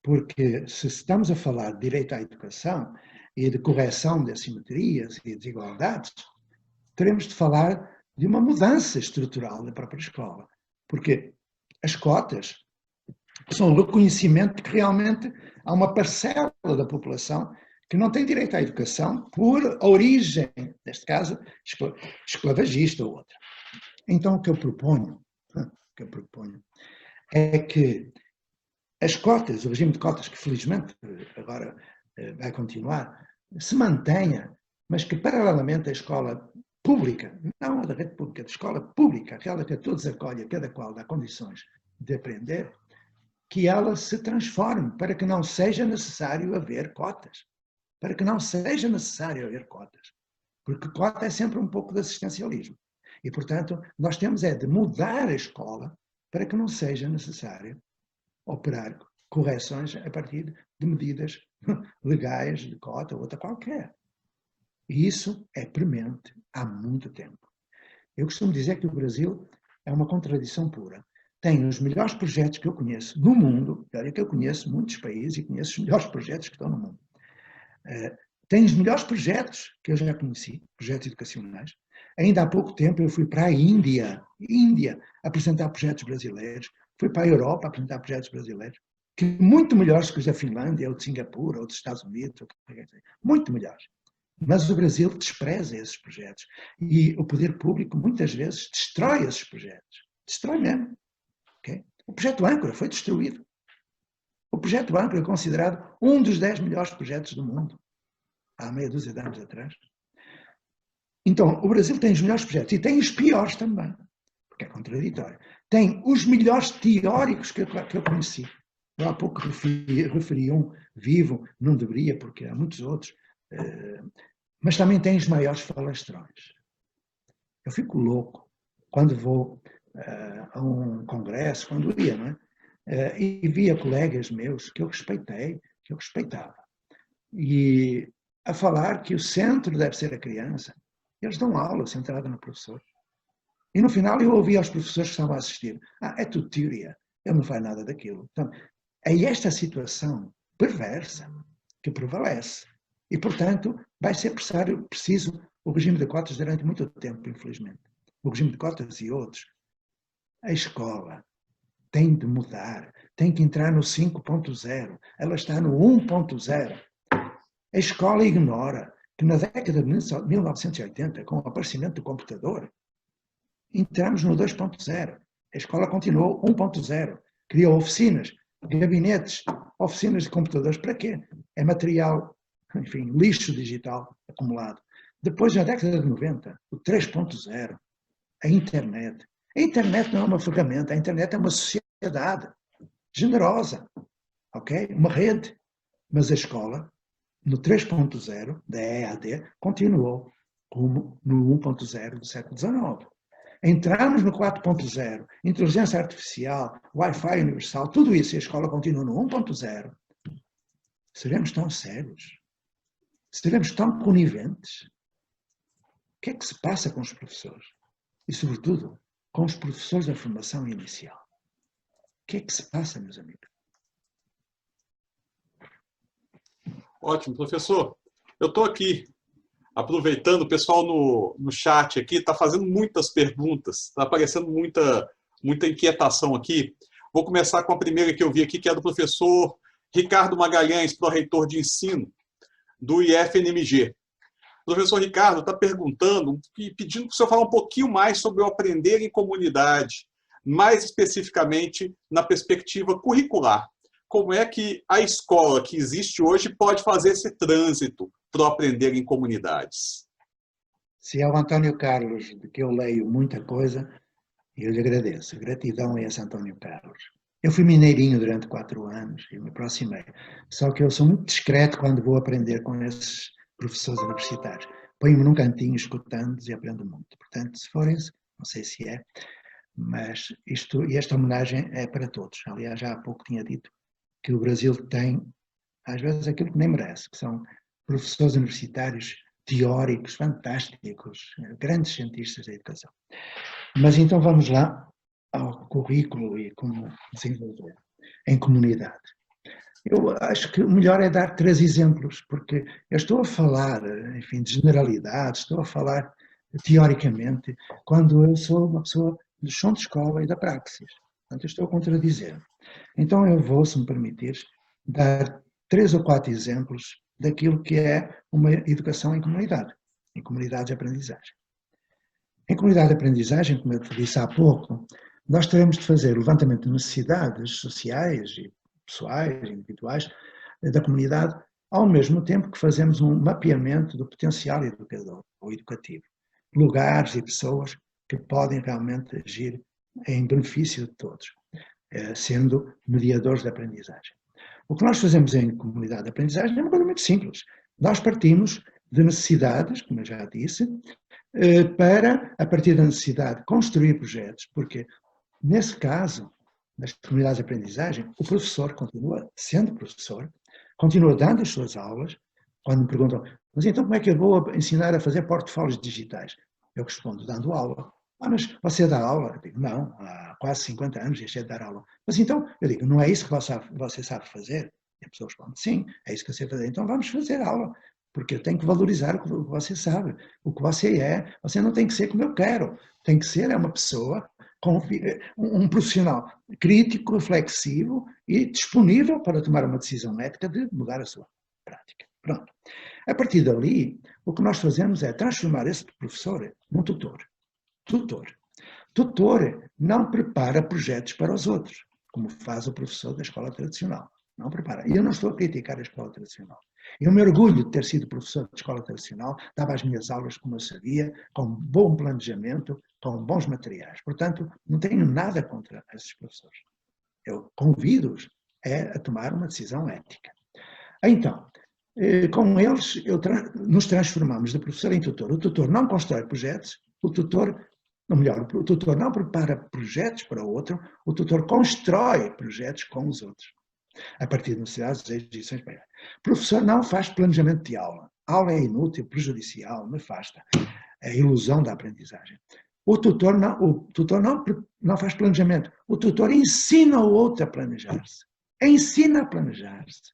porque se estamos a falar de direito à educação e de correção de assimetrias e desigualdades, teremos de falar de uma mudança estrutural da própria escola, porque as cotas são um reconhecimento de que realmente há uma parcela da população que não tem direito à educação por origem, neste caso, esclavagista ou outra. Então, o que eu proponho é que as cotas, o regime de cotas, que felizmente agora vai continuar, se mantenha, mas que paralelamente a escola pública, não a da rede pública, a escola pública, aquela que a todos acolhe, a cada qual dá condições de aprender, que ela se transforme para que não seja necessário haver cotas. Para que não seja necessário haver cotas. Porque cota é sempre um pouco de assistencialismo. E, portanto, nós temos de mudar a escola para que não seja necessário operar correções a partir de medidas legais, de cota ou outra qualquer. E isso é premente há muito tempo. Eu costumo dizer que o Brasil é uma contradição pura. Tem os melhores projetos que eu conheço no mundo, olha que eu conheço muitos países e conheço os melhores projetos que estão no mundo. Tem os melhores projetos que eu já conheci, projetos educacionais. Ainda há pouco tempo eu fui para a Índia, apresentar projetos brasileiros, fui para a Europa apresentar projetos brasileiros, que muito melhores que os da Finlândia, ou de Singapura, ou dos Estados Unidos, muito melhores. Mas o Brasil despreza esses projetos e o poder público muitas vezes destrói esses projetos. Destrói mesmo. Okay? O projeto Âncora foi destruído. O projeto Âncora é considerado um dos 10 melhores projetos do mundo, há meia dúzia de anos atrás. Então, o Brasil tem os melhores projetos e tem os piores também, porque é contraditório. Tem os melhores teóricos que eu conheci. Eu há pouco referi um vivo, não deveria, porque há muitos outros, mas também tem os maiores falastrões. Eu fico louco quando vou a um congresso, quando ia, não é? E via colegas meus que eu respeitei, que eu respeitava, e a falar que o centro deve ser a criança. Eles dão aula centrada no professor. E no final eu ouvia aos professores que estavam a assistir, é tudo teoria, ele não faz nada daquilo. Então, é esta situação perversa que prevalece. E, portanto, vai ser preciso o regime de cotas durante muito tempo, infelizmente. O regime de cotas e outros. A escola tem de mudar, tem que entrar no 5.0, ela está no 1.0. A escola ignora que na década de 1980, com o aparecimento do computador, entramos no 2.0. A escola continuou 1.0. Criou oficinas, gabinetes, oficinas de computadores. Para quê? É material, enfim, lixo digital acumulado. Depois, na década de 90, o 3.0, a internet. A internet não é uma ferramenta, a internet é uma sociedade generosa, ok? Uma rede. Mas a escola, no 3.0 da EAD, continuou como no 1.0 do século XIX. Entramos no 4.0, inteligência artificial, Wi-Fi universal, tudo isso, e a escola continua no 1.0. Seremos tão cegos? Seremos tão coniventes? O que é que se passa com os professores? E, sobretudo, com os professores da formação inicial? O que é que se passa, meus amigos?
Ótimo, professor. Eu estou aqui aproveitando, o pessoal no chat aqui está fazendo muitas perguntas, está aparecendo muita inquietação aqui. Vou começar com a primeira que eu vi aqui, que é do professor Ricardo Magalhães, pró-reitor de ensino, do IFNMG. O professor Ricardo está perguntando e pedindo para o senhor falar um pouquinho mais sobre o aprender em comunidade, mais especificamente na perspectiva curricular. Como é que a escola que existe hoje pode fazer esse trânsito para o aprender em comunidades?
Se é o António Carlos, de que eu leio muita coisa, eu lhe agradeço. Gratidão a esse António Carlos. Eu fui mineirinho durante 4 anos e me aproximei. Só que eu sou muito discreto quando vou aprender com esses professores universitários. Ponho-me num cantinho escutando-os e aprendo muito. Portanto, se for isso, não sei se é, mas esta homenagem é para todos. Aliás, já há pouco tinha dito que o Brasil tem, às vezes, aquilo que nem merece, que são professores universitários teóricos, fantásticos, grandes cientistas da educação. Mas então vamos lá ao currículo e como desenvolver em comunidade. Eu acho que o melhor é dar 3 exemplos, porque eu estou a falar, enfim, de generalidades, estou a falar teoricamente, quando eu sou uma pessoa do chão de escola e da praxis. Portanto, eu estou a contradizer. Então eu vou, se me permitires, dar 3 ou 4 exemplos daquilo que é uma educação em comunidades de aprendizagem. Em comunidade de aprendizagem, como eu te disse há pouco, nós teremos de fazer o levantamento de necessidades sociais e pessoais, individuais, da comunidade, ao mesmo tempo que fazemos um mapeamento do potencial educador ou educativo. Lugares e pessoas que podem realmente agir em benefício de todos, sendo mediadores da aprendizagem. O que nós fazemos em comunidade de aprendizagem é uma coisa muito simples. Nós partimos de necessidades, como eu já disse, para, a partir da necessidade, construir projetos, porque, nesse caso, nas comunidades de aprendizagem, o professor continua sendo professor, continua dando as suas aulas. Quando me perguntam, mas então como é que eu vou ensinar a fazer portfólios digitais? Eu respondo, dando aula. Mas você dá aula? Eu digo, não, há quase 50 anos deixei de dar aula. Mas então, eu digo, não é isso que você sabe fazer? E a pessoa responde, sim, é isso que eu sei fazer. Então vamos fazer aula, porque eu tenho que valorizar o que você sabe, o que você é. Você não tem que ser como eu quero, tem que ser uma pessoa, um profissional crítico, reflexivo e disponível para tomar uma decisão ética de mudar a sua prática. Pronto. A partir dali, o que nós fazemos é transformar esse professor num tutor. Tutor não prepara projetos para os outros, como faz o professor da escola tradicional. Não prepara. E eu não estou a criticar a escola tradicional. Eu me orgulho de ter sido professor de escola tradicional, dava as minhas aulas como eu sabia, com bom planejamento, com bons materiais. Portanto, não tenho nada contra esses professores. Eu convido-os a tomar uma decisão ética. Então, com eles, nos transformamos de professor em tutor. O tutor não constrói projetos, o tutor não prepara projetos para o outro, o tutor constrói projetos com os outros, a partir de necessidades e exibições. O professor não faz planejamento de aula. A aula é inútil, prejudicial, nefasta. É a ilusão da aprendizagem. O tutor não faz planejamento. O tutor ensina o outro a planejar-se. Ensina a planejar-se.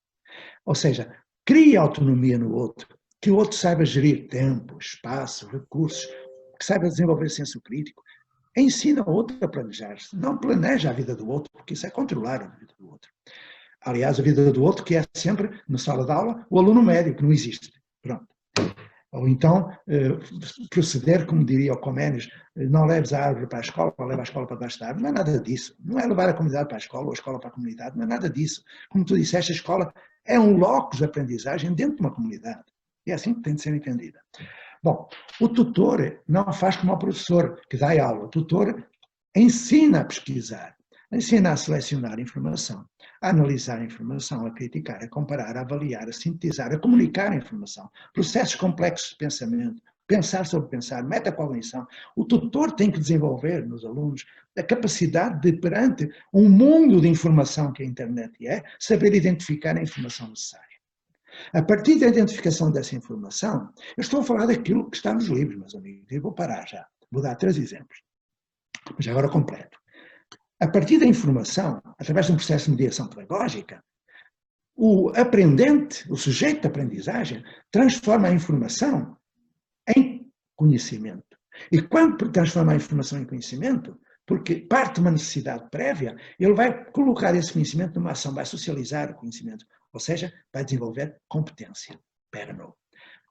Ou seja, cria autonomia no outro, que o outro saiba gerir tempo, espaço, recursos, que saiba desenvolver senso crítico. Ensina o outro a planejar-se. Não planeja a vida do outro, porque isso é controlar a vida do outro. Aliás, a vida do outro, que é sempre, na sala de aula, o aluno médio, que não existe. Pronto. Ou então, proceder, como diria o Comênios, não leves a árvore para a escola, leva a escola para baixo da árvore. Não é nada disso. Não é levar a comunidade para a escola ou a escola para a comunidade. Não é nada disso. Como tu disseste, a escola é um locus de aprendizagem dentro de uma comunidade. É assim que tem de ser entendida. Bom, o tutor não faz como o professor que dá aula. O tutor ensina a pesquisar, ensina a selecionar informação, a analisar a informação, a criticar, a comparar, a avaliar, a sintetizar, a comunicar a informação, processos complexos de pensamento, pensar sobre pensar, metacognição. O tutor tem que desenvolver nos alunos a capacidade de, perante um mundo de informação que a internet é, saber identificar a informação necessária. A partir da identificação dessa informação, eu estou a falar daquilo que está nos livros, meus amigos, e vou parar já. Vou dar 3 exemplos, já agora completo. A partir da informação, através de um processo de mediação pedagógica, o aprendente, o sujeito de aprendizagem, transforma a informação em conhecimento. E quando transforma a informação em conhecimento, porque parte de uma necessidade prévia, ele vai colocar esse conhecimento numa ação, vai socializar o conhecimento, ou seja, vai desenvolver competência.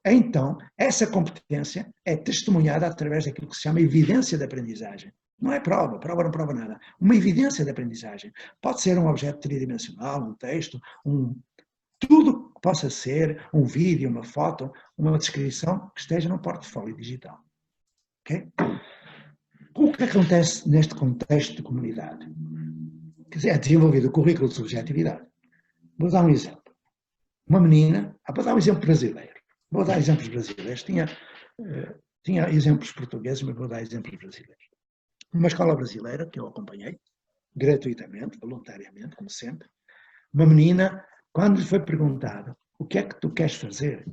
Então, essa competência é testemunhada através daquilo que se chama evidência de aprendizagem. Não é prova, prova não prova nada. Uma evidência de aprendizagem. Pode ser um objeto tridimensional, um texto, tudo que possa ser, um vídeo, uma foto, uma descrição que esteja no portfólio digital. Okay? O que acontece neste contexto de comunidade? Quer dizer, é desenvolvido o currículo de subjetividade. Vou dar um exemplo. Uma menina, vou dar um exemplo brasileiro. Vou dar exemplos brasileiros. Tinha exemplos portugueses, mas vou dar exemplos brasileiros. Uma escola brasileira que eu acompanhei, gratuitamente, voluntariamente, como sempre, uma menina, quando lhe foi perguntado o que é que tu queres fazer,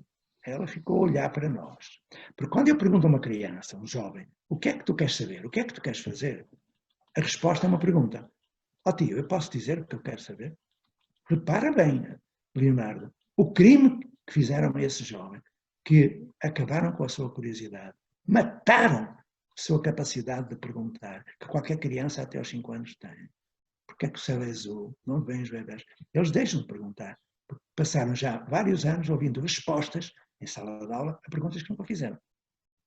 ela ficou a olhar para nós. Porque quando eu pergunto a uma criança, um jovem, o que é que tu queres saber, o que é que tu queres fazer, a resposta é uma pergunta. Ó tio, eu posso dizer o que eu quero saber? Repara bem, Leonardo, o crime que fizeram a esse jovem, que acabaram com a sua curiosidade, mataram a sua capacidade de perguntar, que qualquer criança até aos 5 anos tem. Porquê é que o céu é azul? Não vêm os bebés? Eles deixam de perguntar. Porque passaram já vários anos ouvindo respostas em sala de aula a perguntas que nunca fizeram.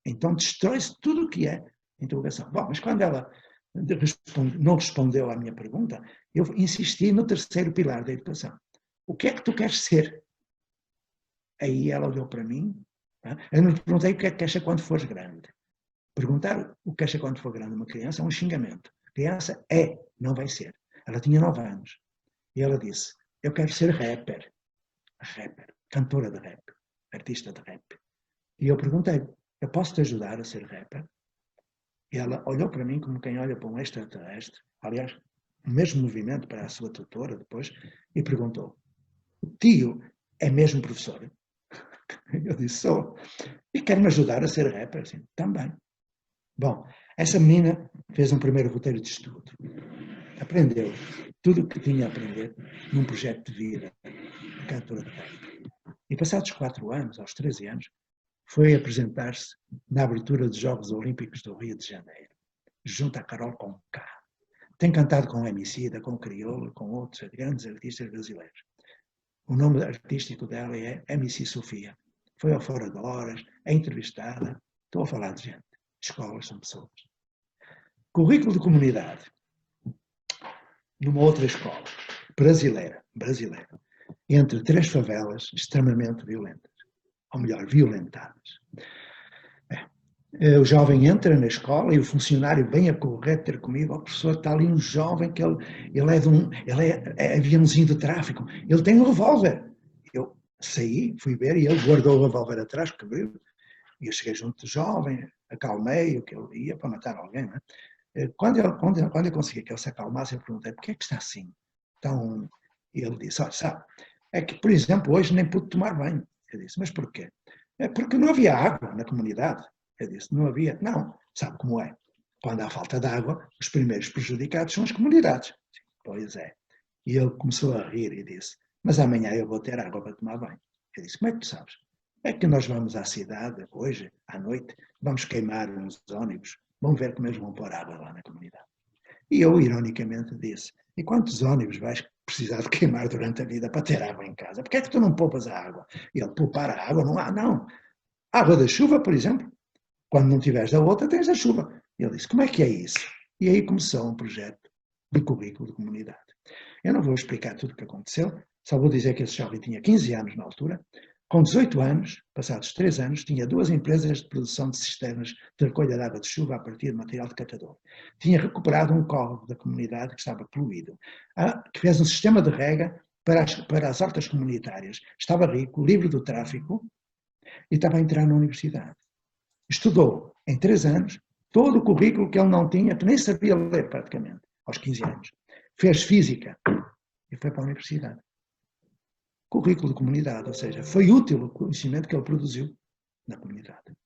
Então destrói-se tudo o que é interrogação. Bom, mas quando ela não respondeu à minha pergunta, eu insisti no terceiro pilar da educação. O que é que tu queres ser? Aí ela olhou para mim. Eu não lhe perguntei o que é que queres ser quando fores grande. Perguntar o que queres ser quando for grande uma criança é um xingamento. A criança é, não vai ser. Ela tinha 9 anos. E ela disse, eu quero ser rapper. Rapper, cantora de rap, artista de rap. E eu perguntei, eu posso te ajudar a ser rapper? E ela olhou para mim como quem olha para um extraterrestre, aliás, o mesmo movimento para a sua tutora depois, e perguntou, o tio é mesmo professor? Eu disse, sou. E quer-me ajudar a ser rapper? Assim, também. Bom, essa menina fez um primeiro roteiro de estudo. Aprendeu tudo o que tinha a aprender num projeto de vida, de cantora de rap. E passados 4 anos, aos 13 anos, foi apresentar-se na abertura dos Jogos Olímpicos do Rio de Janeiro, junto à Carol Conká. Tem cantado com o Emicida, com o Criolo, com outros grandes artistas brasileiros. O nome artístico dela é MC Sofia. Foi ao Fora de Horas, é entrevistada. Estou a falar de gente. Escolas são pessoas. Currículo de comunidade. Numa outra escola, brasileira, entre 3 favelas extremamente violentas. Ou melhor, violentadas. O jovem entra na escola e o funcionário vem a correr ter comigo. O professor, está ali um jovem que ele é aviãozinho de tráfico. Ele tem um revólver. Eu saí, fui ver e ele guardou o revólver atrás, que abriu. E eu cheguei junto do jovem, acalmei o que ele ia para matar alguém. Não é? Quando eu consegui que ele se acalmasse, eu perguntei, porquê é que está assim? Então, ele disse, olha, sabe, é que, por exemplo, hoje nem pude tomar banho. Eu disse, mas porquê? É porque não havia água na comunidade. Eu disse, não havia. Não, sabe como é? Quando há falta de água, os primeiros prejudicados são as comunidades. Pois é. E ele começou a rir e disse, mas amanhã eu vou ter água para tomar banho. Eu disse, como é que tu sabes? É que nós vamos à cidade hoje, à noite, vamos queimar uns ônibus, vamos ver como eles vão pôr água lá na comunidade. E eu, ironicamente, disse, e quantos ônibus vais precisar de queimar durante a vida para ter água em casa? Porquê é que tu não poupas a água? E ele, poupar a água? Não há, não. Água da chuva, por exemplo. Quando não tiveres da outra, tens da chuva. E ele disse, como é que é isso? E aí começou um projeto de currículo de comunidade. Eu não vou explicar tudo o que aconteceu, só vou dizer que esse jovem tinha 15 anos na altura. Com 18 anos, passados 3 anos, tinha 2 empresas de produção de cisternas de recolha de água de chuva a partir de material de catador. Tinha recuperado um córrego da comunidade que estava poluído, que fez um sistema de rega para as hortas comunitárias. Estava rico, livre do tráfico e estava a entrar na universidade. Estudou em 3 anos todo o currículo que ele não tinha, que nem sabia ler praticamente, aos 15 anos. Fez física e foi para a universidade. Currículo de comunidade, ou seja, foi útil o conhecimento que ele produziu na comunidade.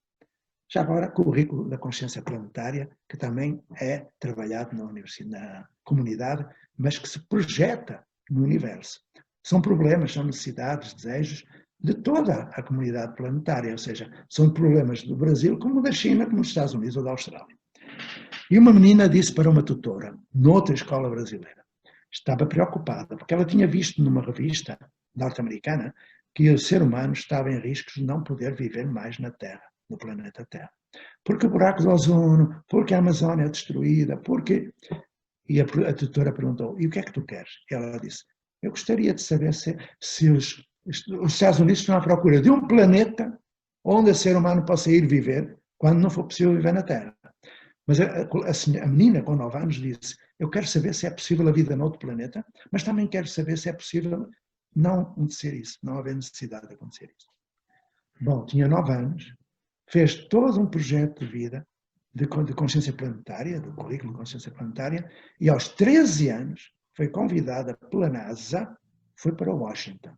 Já agora, currículo da consciência planetária, que também é trabalhado na comunidade, mas que se projeta no universo. São problemas, são necessidades, desejos de toda a comunidade planetária, ou seja, são problemas do Brasil, como da China, como dos Estados Unidos ou da Austrália. E uma menina disse para uma tutora, noutra escola brasileira, estava preocupada, porque ela tinha visto numa revista norte-americana que o ser humano estava em riscos de não poder viver mais na Terra, no planeta Terra. Porque o buraco do ozono, porque a Amazónia é destruída, porque... E a tutora perguntou, e o que é que tu queres? E ela disse, eu gostaria de saber se os Estados Unidos estão à procura de um planeta onde o ser humano possa ir viver quando não for possível viver na Terra. Mas a menina, com 9 anos, disse, eu quero saber se é possível a vida noutro planeta, mas também quero saber se é possível não acontecer isso, não haver necessidade de acontecer isso. Bom, tinha 9 anos, fez todo um projeto de vida de consciência planetária, do currículo de consciência planetária, e aos 13 anos foi convidada pela NASA, foi para Washington.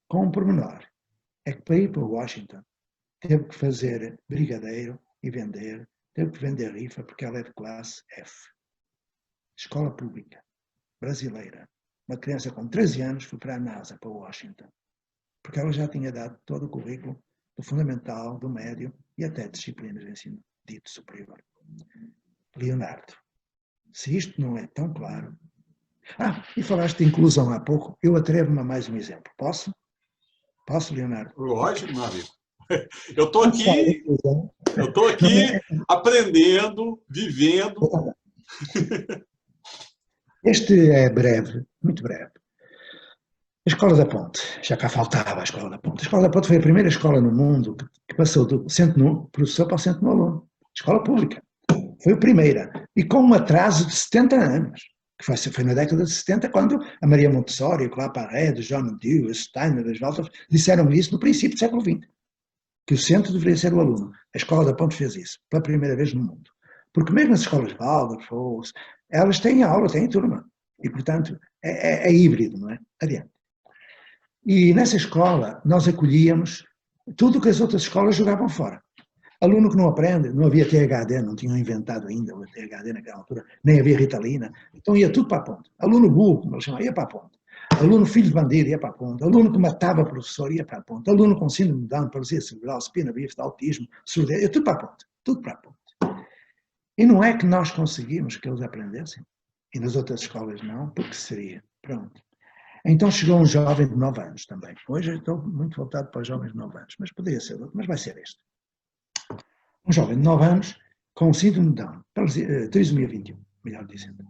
Com um pormenor, é que para ir para Washington teve que fazer brigadeiro e vender, teve que vender rifa porque ela é de classe F. Escola pública, brasileira. Uma criança com 13 anos foi para a NASA, para Washington. Porque ela já tinha dado todo o currículo do fundamental, do médio e até disciplinas de ensino dito superior. Leonardo, se isto não é tão claro... e falaste de inclusão há pouco, eu atrevo-me a mais um exemplo. Posso? Posso, Leonardo?
Lógico, meu amigo. Eu estou aqui aprendendo, vivendo.
Este é breve, muito breve. A Escola da Ponte, já cá faltava a Escola da Ponte. A Escola da Ponte foi a primeira escola no mundo que passou do professor para o centro no aluno. Escola pública. Foi a primeira. E com um atraso de 70 anos. Que foi na década de 70, quando a Maria Montessori, o Claparède, o John Dewey, o Steiner, as Waldorf, disseram isso no princípio do século XX. Que o centro deveria ser o aluno. A Escola da Ponte fez isso, pela primeira vez no mundo. Porque mesmo as escolas Waldorf, elas têm aula, têm turma. E, portanto, é híbrido, não é? Adiante. E nessa escola nós acolhíamos tudo o que as outras escolas jogavam fora. Aluno que não aprende, não havia THD, não tinham inventado ainda o THD naquela altura, nem havia Ritalina, então ia tudo para a ponte. Aluno burro, como eles chamam, ia para a ponte. Aluno filho de bandido, ia para a ponte. Aluno que matava o professor, ia para a ponte. Aluno com síndrome de Down, paralisia cerebral, spina bifida, autismo, surdez, ia tudo para a ponte. Tudo para a ponte. E não é que nós conseguimos que eles aprendessem, e nas outras escolas não, porque seria. Pronto. Então chegou um jovem de 9 anos também. Hoje eu estou muito voltado para os jovens de 9 anos, mas poderia ser outro, mas vai ser este. Um jovem de 9 anos com síndrome de Down, trissomia 21, melhor dizendo.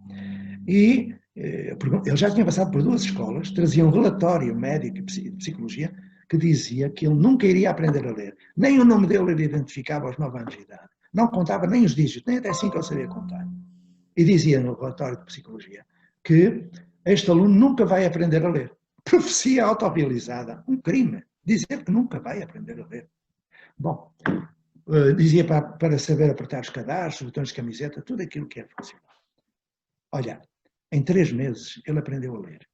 E ele já tinha passado por 2 escolas, trazia um relatório médico de psicologia que dizia que ele nunca iria aprender a ler. Nem o nome dele ele identificava aos 9 anos de idade. Não contava nem os dígitos, nem até 5 ele sabia contar. E dizia no relatório de psicologia que este aluno nunca vai aprender a ler. Profecia autorealizada, um crime. Dizer que nunca vai aprender a ler. Bom, dizia para saber apertar os cadarços, os botões de camiseta, tudo aquilo que é funcional. Olha, em 3 meses ele aprendeu a ler,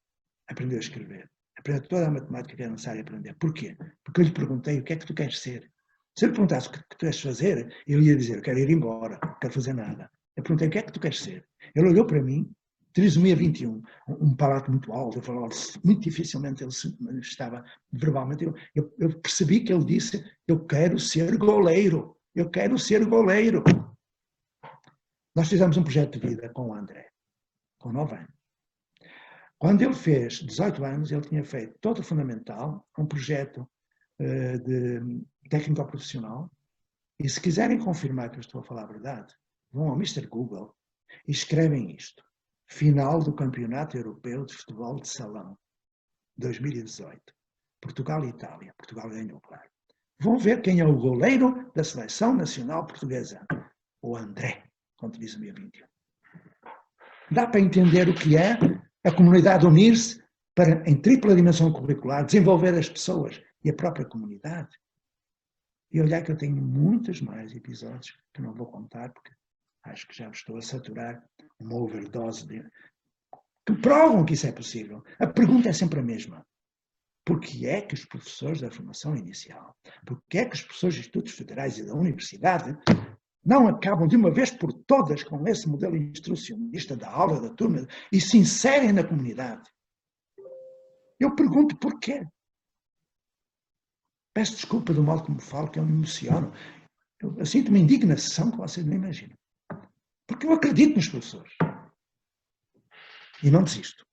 aprendeu a escrever, aprendeu toda a matemática que era necessário aprender. Porquê? Porque eu lhe perguntei o que é que tu queres ser. Se eu lhe perguntasse o que tu queres fazer, ele ia dizer, eu quero ir embora, não quero fazer nada. Eu perguntei, o que é que tu queres ser? Ele olhou para mim, trissomia 21, um palato muito alto, eu falava, muito dificilmente ele se manifestava verbalmente. Eu percebi que ele disse, eu quero ser goleiro, eu quero ser goleiro. Nós fizemos um projeto de vida com o André, com 9 anos. Quando ele fez 18 anos, ele tinha feito todo o fundamental, um projeto de técnico profissional, e se quiserem confirmar que eu estou a falar a verdade, vão ao Mr. Google e escrevem isto. Final do Campeonato Europeu de Futebol de Salão, 2018. Portugal e Itália. Portugal ganhou, claro. Vão ver quem é o goleiro da Seleção Nacional Portuguesa. O André, com trissomia 21. Dá para entender o que é a comunidade unir-se para, em tripla dimensão curricular, desenvolver as pessoas e a própria comunidade. E olhar que eu tenho muitos mais episódios que não vou contar, porque acho que já estou a saturar uma overdose que provam que isso é possível. A pergunta é sempre a mesma. Porquê é que os professores da formação inicial, porquê é que os professores dos Institutos Federais e da Universidade não acabam de uma vez por todas com esse modelo instrucionista da aula, da turma, e se inserem na comunidade? Eu pergunto porquê. Peço desculpa do modo como falo, que eu me emociono. Eu sinto uma indignação que vocês não imaginam. Porque eu acredito nos professores. E não desisto.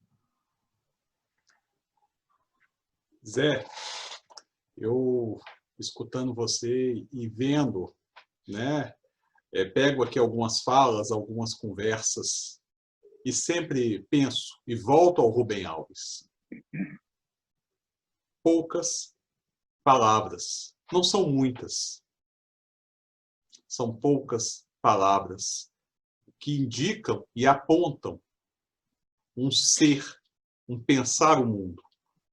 Zé, eu, escutando você e vendo, né, pego aqui algumas falas, algumas conversas, e sempre penso e volto ao Rubem Alves. Poucas palavras, não são muitas, são poucas palavras que indicam e apontam um ser, um pensar o mundo.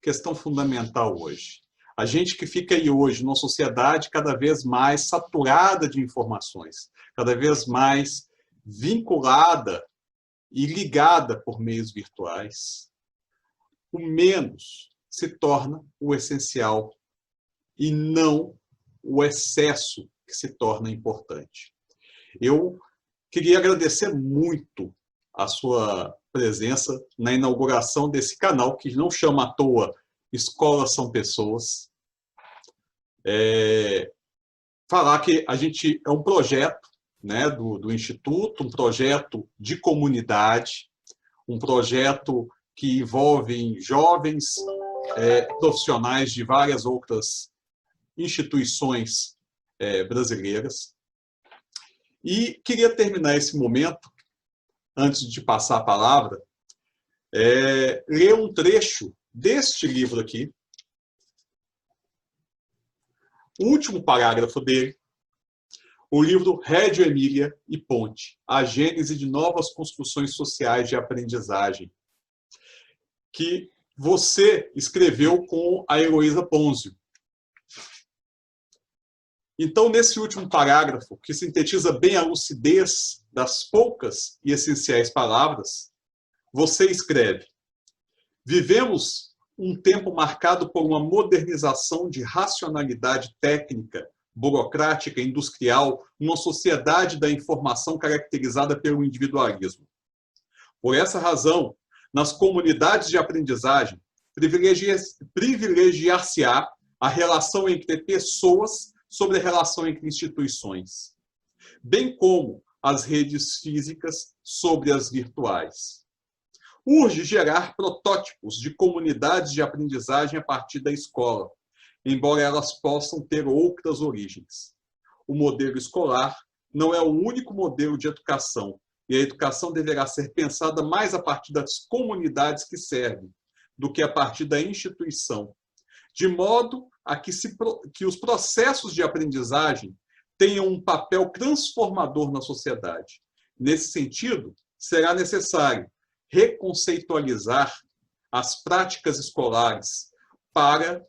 Questão fundamental hoje. A gente que fica aí hoje numa sociedade cada vez mais saturada de informações, cada vez mais vinculada e ligada por meios virtuais, o menos se torna o essencial e não o excesso que se torna importante. Eu queria agradecer muito a sua presença na inauguração desse canal, que não chama à toa Escolas São Pessoas. Falar que a gente é um projeto, né, do Instituto, um projeto de comunidade, um projeto que envolve jovens profissionais de várias outras instituições brasileiras. E queria terminar esse momento, antes de passar a palavra, ler um trecho deste livro aqui, o último parágrafo dele, o livro Reggio Emília e Ponte, a gênese de novas construções sociais de aprendizagem, que você escreveu com a Heloísa Ponzio. Então, nesse último parágrafo, que sintetiza bem a lucidez das poucas e essenciais palavras, você escreve: vivemos um tempo marcado por uma modernização de racionalidade técnica, burocrática, industrial, numa sociedade da informação caracterizada pelo individualismo. Por essa razão, nas comunidades de aprendizagem, privilegiar-se-á a relação entre pessoas sobre a relação entre instituições, bem como as redes físicas sobre as virtuais. Urge gerar protótipos de comunidades de aprendizagem a partir da escola, embora elas possam ter outras origens. O modelo escolar não é o único modelo de educação, e a educação deverá ser pensada mais a partir das comunidades que servem, do que a partir da instituição, de modo a que os processos de aprendizagem tenham um papel transformador na sociedade. Nesse sentido, será necessário reconceitualizar as práticas escolares para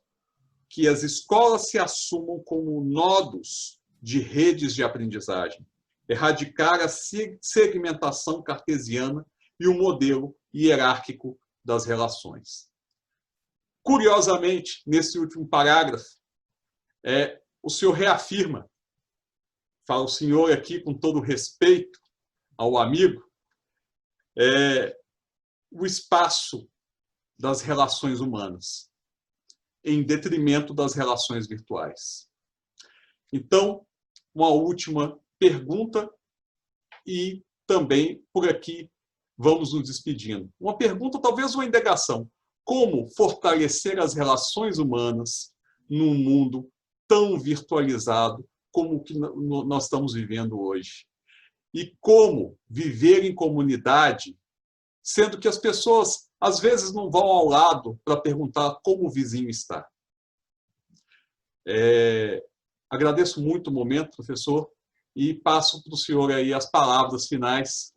que as escolas se assumam como nodos de redes de aprendizagem, erradicar a segmentação cartesiana e o modelo hierárquico das relações. Curiosamente, nesse último parágrafo, o senhor reafirma, fala o senhor aqui com todo respeito ao amigo, o espaço das relações humanas, em detrimento das relações virtuais. Então, uma última pergunta e também por aqui vamos nos despedindo. Uma pergunta, talvez uma indagação. Como fortalecer as relações humanas num mundo tão virtualizado como o que nós estamos vivendo hoje? E como viver em comunidade, sendo que as pessoas, às vezes, não vão ao lado para perguntar como o vizinho está? Agradeço muito o momento, professor, e passo para o senhor aí as palavras finais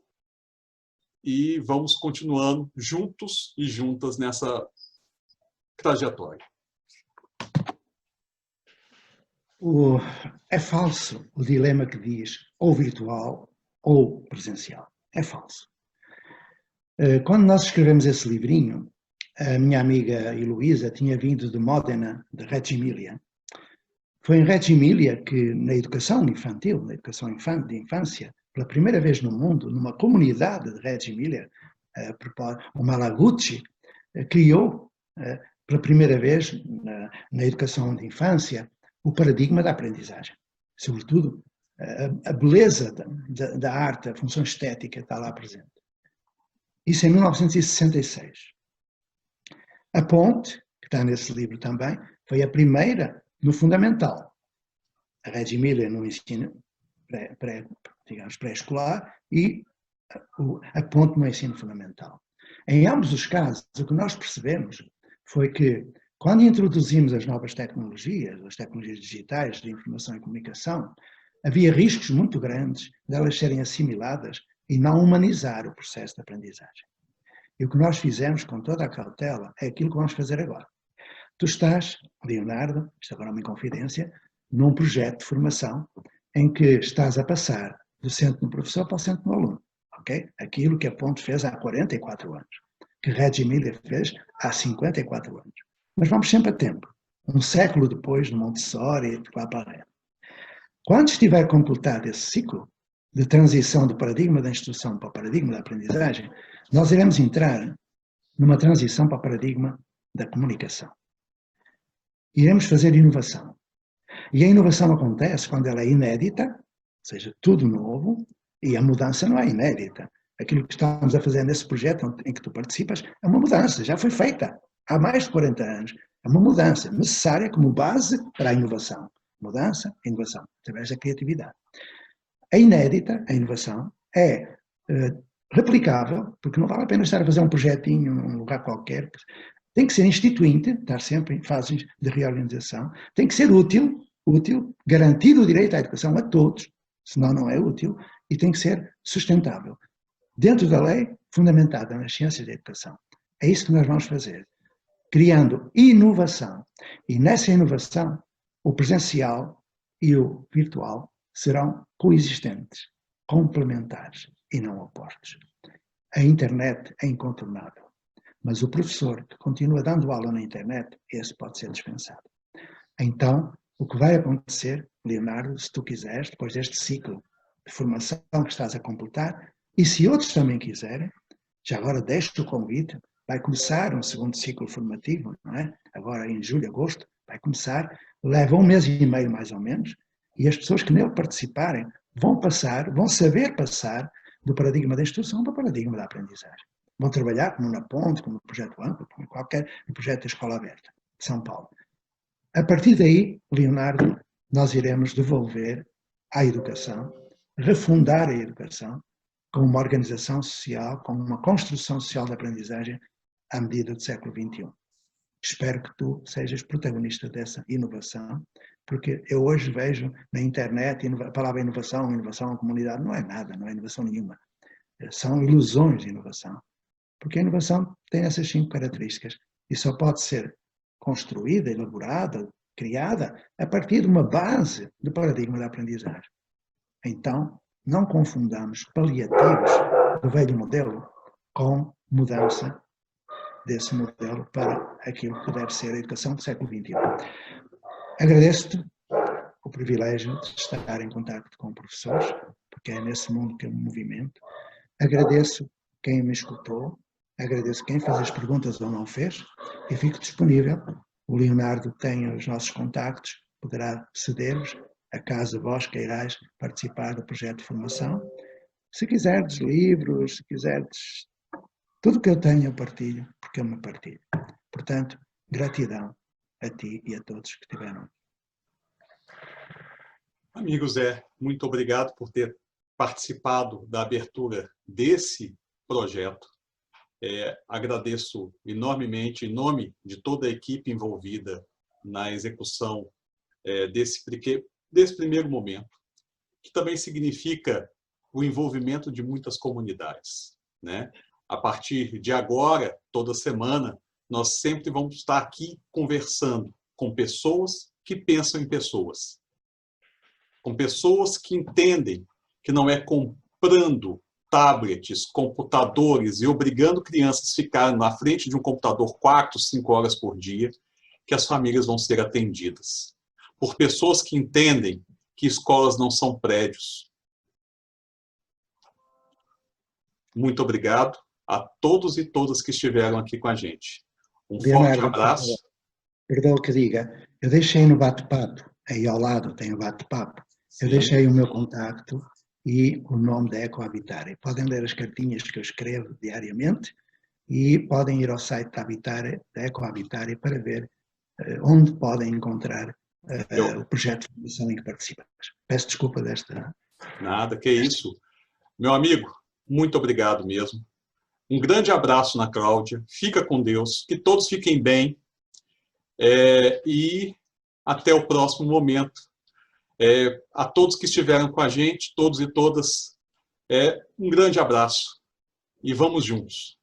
e vamos continuando juntos e juntas nessa trajetória.
É falso o dilema que diz ou virtual ou presencial. É falso. Quando nós escrevemos esse livrinho, a minha amiga Heloísa tinha vindo de Módena, de Reggio Emília. Foi em Reggio Emília que, na educação infantil, na educação de infância, pela primeira vez no mundo, numa comunidade de Reggio Emília, o Malaguti criou, pela primeira vez na educação de infância, o paradigma da aprendizagem. Sobretudo, a beleza da arte, a função estética está lá presente. Isso em 1966. A Ponte, que está nesse livro também, foi a primeira no fundamental, a Reggio Emilia no ensino pré-escolar e a ponte no ensino fundamental. Em ambos os casos, o que nós percebemos foi que, quando introduzimos as novas tecnologias, as tecnologias digitais de informação e comunicação, havia riscos muito grandes delas serem assimiladas e não humanizar o processo de aprendizagem. E o que nós fizemos com toda a cautela é aquilo que vamos fazer agora. Tu estás, Leonardo, isto agora é uma confidência, num projeto de formação em que estás a passar do centro no professor para o centro no aluno. Okay? Aquilo que a Ponte fez há 44 anos, que Reggio Emilia fez há 54 anos. Mas vamos sempre a tempo. Um século depois, no Montessori, de lá para a rede. Quando estiver completado esse ciclo de transição do paradigma da instrução para o paradigma da aprendizagem, nós iremos entrar numa transição para o paradigma da comunicação. Iremos fazer inovação. E a inovação acontece quando ela é inédita, ou seja, tudo novo, e a mudança não é inédita. Aquilo que estamos a fazer nesse projeto em que tu participas é uma mudança, já foi feita há mais de 40 anos. É uma mudança necessária como base para a inovação. Mudança, inovação, através da criatividade. A inédita, a inovação, é replicável, porque não vale a pena estar a fazer um projetinho num lugar qualquer. Tem que ser instituinte, estar sempre em fases de reorganização. Tem que ser útil, garantir o direito à educação a todos, senão não é útil, e tem que ser sustentável. Dentro da lei, fundamentada nas ciências da educação. É isso que nós vamos fazer, criando inovação. E nessa inovação, o presencial e o virtual serão coexistentes, complementares e não opostos. A internet é incontornável, mas o professor que continua dando aula na internet, esse pode ser dispensado. Então, o que vai acontecer, Leonardo, se tu quiseres, depois deste ciclo de formação que estás a completar, e se outros também quiserem, já agora deixo o convite, vai começar um segundo ciclo formativo, não é? Agora em julho, agosto, vai começar, leva 1 mês e meio mais ou menos, e as pessoas que nele participarem vão saber passar do paradigma da instrução para o paradigma da aprendizagem. Vão trabalhar como na Ponte, como no Projeto Amplo, como em qualquer projeto da Escola Aberta de São Paulo. A partir daí, Leonardo, nós iremos devolver à educação, refundar a educação com uma organização social, com uma construção social da aprendizagem à medida do século XXI. Espero que tu sejas protagonista dessa inovação, porque eu hoje vejo na internet a palavra inovação à comunidade, não é nada, não é inovação nenhuma. São ilusões de inovação, porque a inovação tem essas 5 características e só pode ser construída, elaborada, criada a partir de uma base do paradigma da aprendizagem. Então, não confundamos paliativos do velho modelo com mudança desse modelo para aquilo que deve ser a educação do século XXI. Agradeço-te o privilégio de estar em contacto com professores, porque é nesse mundo que eu me movimento. Agradeço quem me escutou, agradeço quem fez as perguntas ou não fez, e fico disponível. O Leonardo tem os nossos contactos, poderá ceder-os, acaso vós queirais participar do projeto de formação. Se quiserdes livros, se quiserdes tudo o que eu tenho eu partilho, porque eu me partilho. Portanto, gratidão a ti e a todos que estiveram.
Amigo Zé, muito obrigado por ter participado da abertura desse projeto. Agradeço enormemente, em nome de toda a equipe envolvida na execução desse primeiro momento, que também significa o envolvimento de muitas comunidades, né? A partir de agora, toda semana, nós sempre vamos estar aqui conversando com pessoas que pensam em pessoas, com pessoas que entendem que não é comprando tablets, computadores e obrigando crianças a ficarem na frente de um computador 4, 5 horas por dia que as famílias vão ser atendidas. Por pessoas que entendem que escolas não são prédios. Muito obrigado a todos e todas que estiveram aqui com a gente. Um forte abraço.
Perdoa que diga, eu deixei no bate-papo, aí ao lado tem o bate-papo, eu deixei o meu contacto e o nome da Ecohabitare. Podem ler as cartinhas que eu escrevo diariamente e podem ir ao site da Ecohabitare para ver onde podem encontrar o projeto de formação em que participas. Peço desculpa desta...
Nada, que isso. Meu amigo, muito obrigado mesmo. Um grande abraço na Cláudia. Fica com Deus. Que todos fiquem bem. E até o próximo momento. A todos que estiveram com a gente, todos e todas, um grande abraço. E vamos juntos.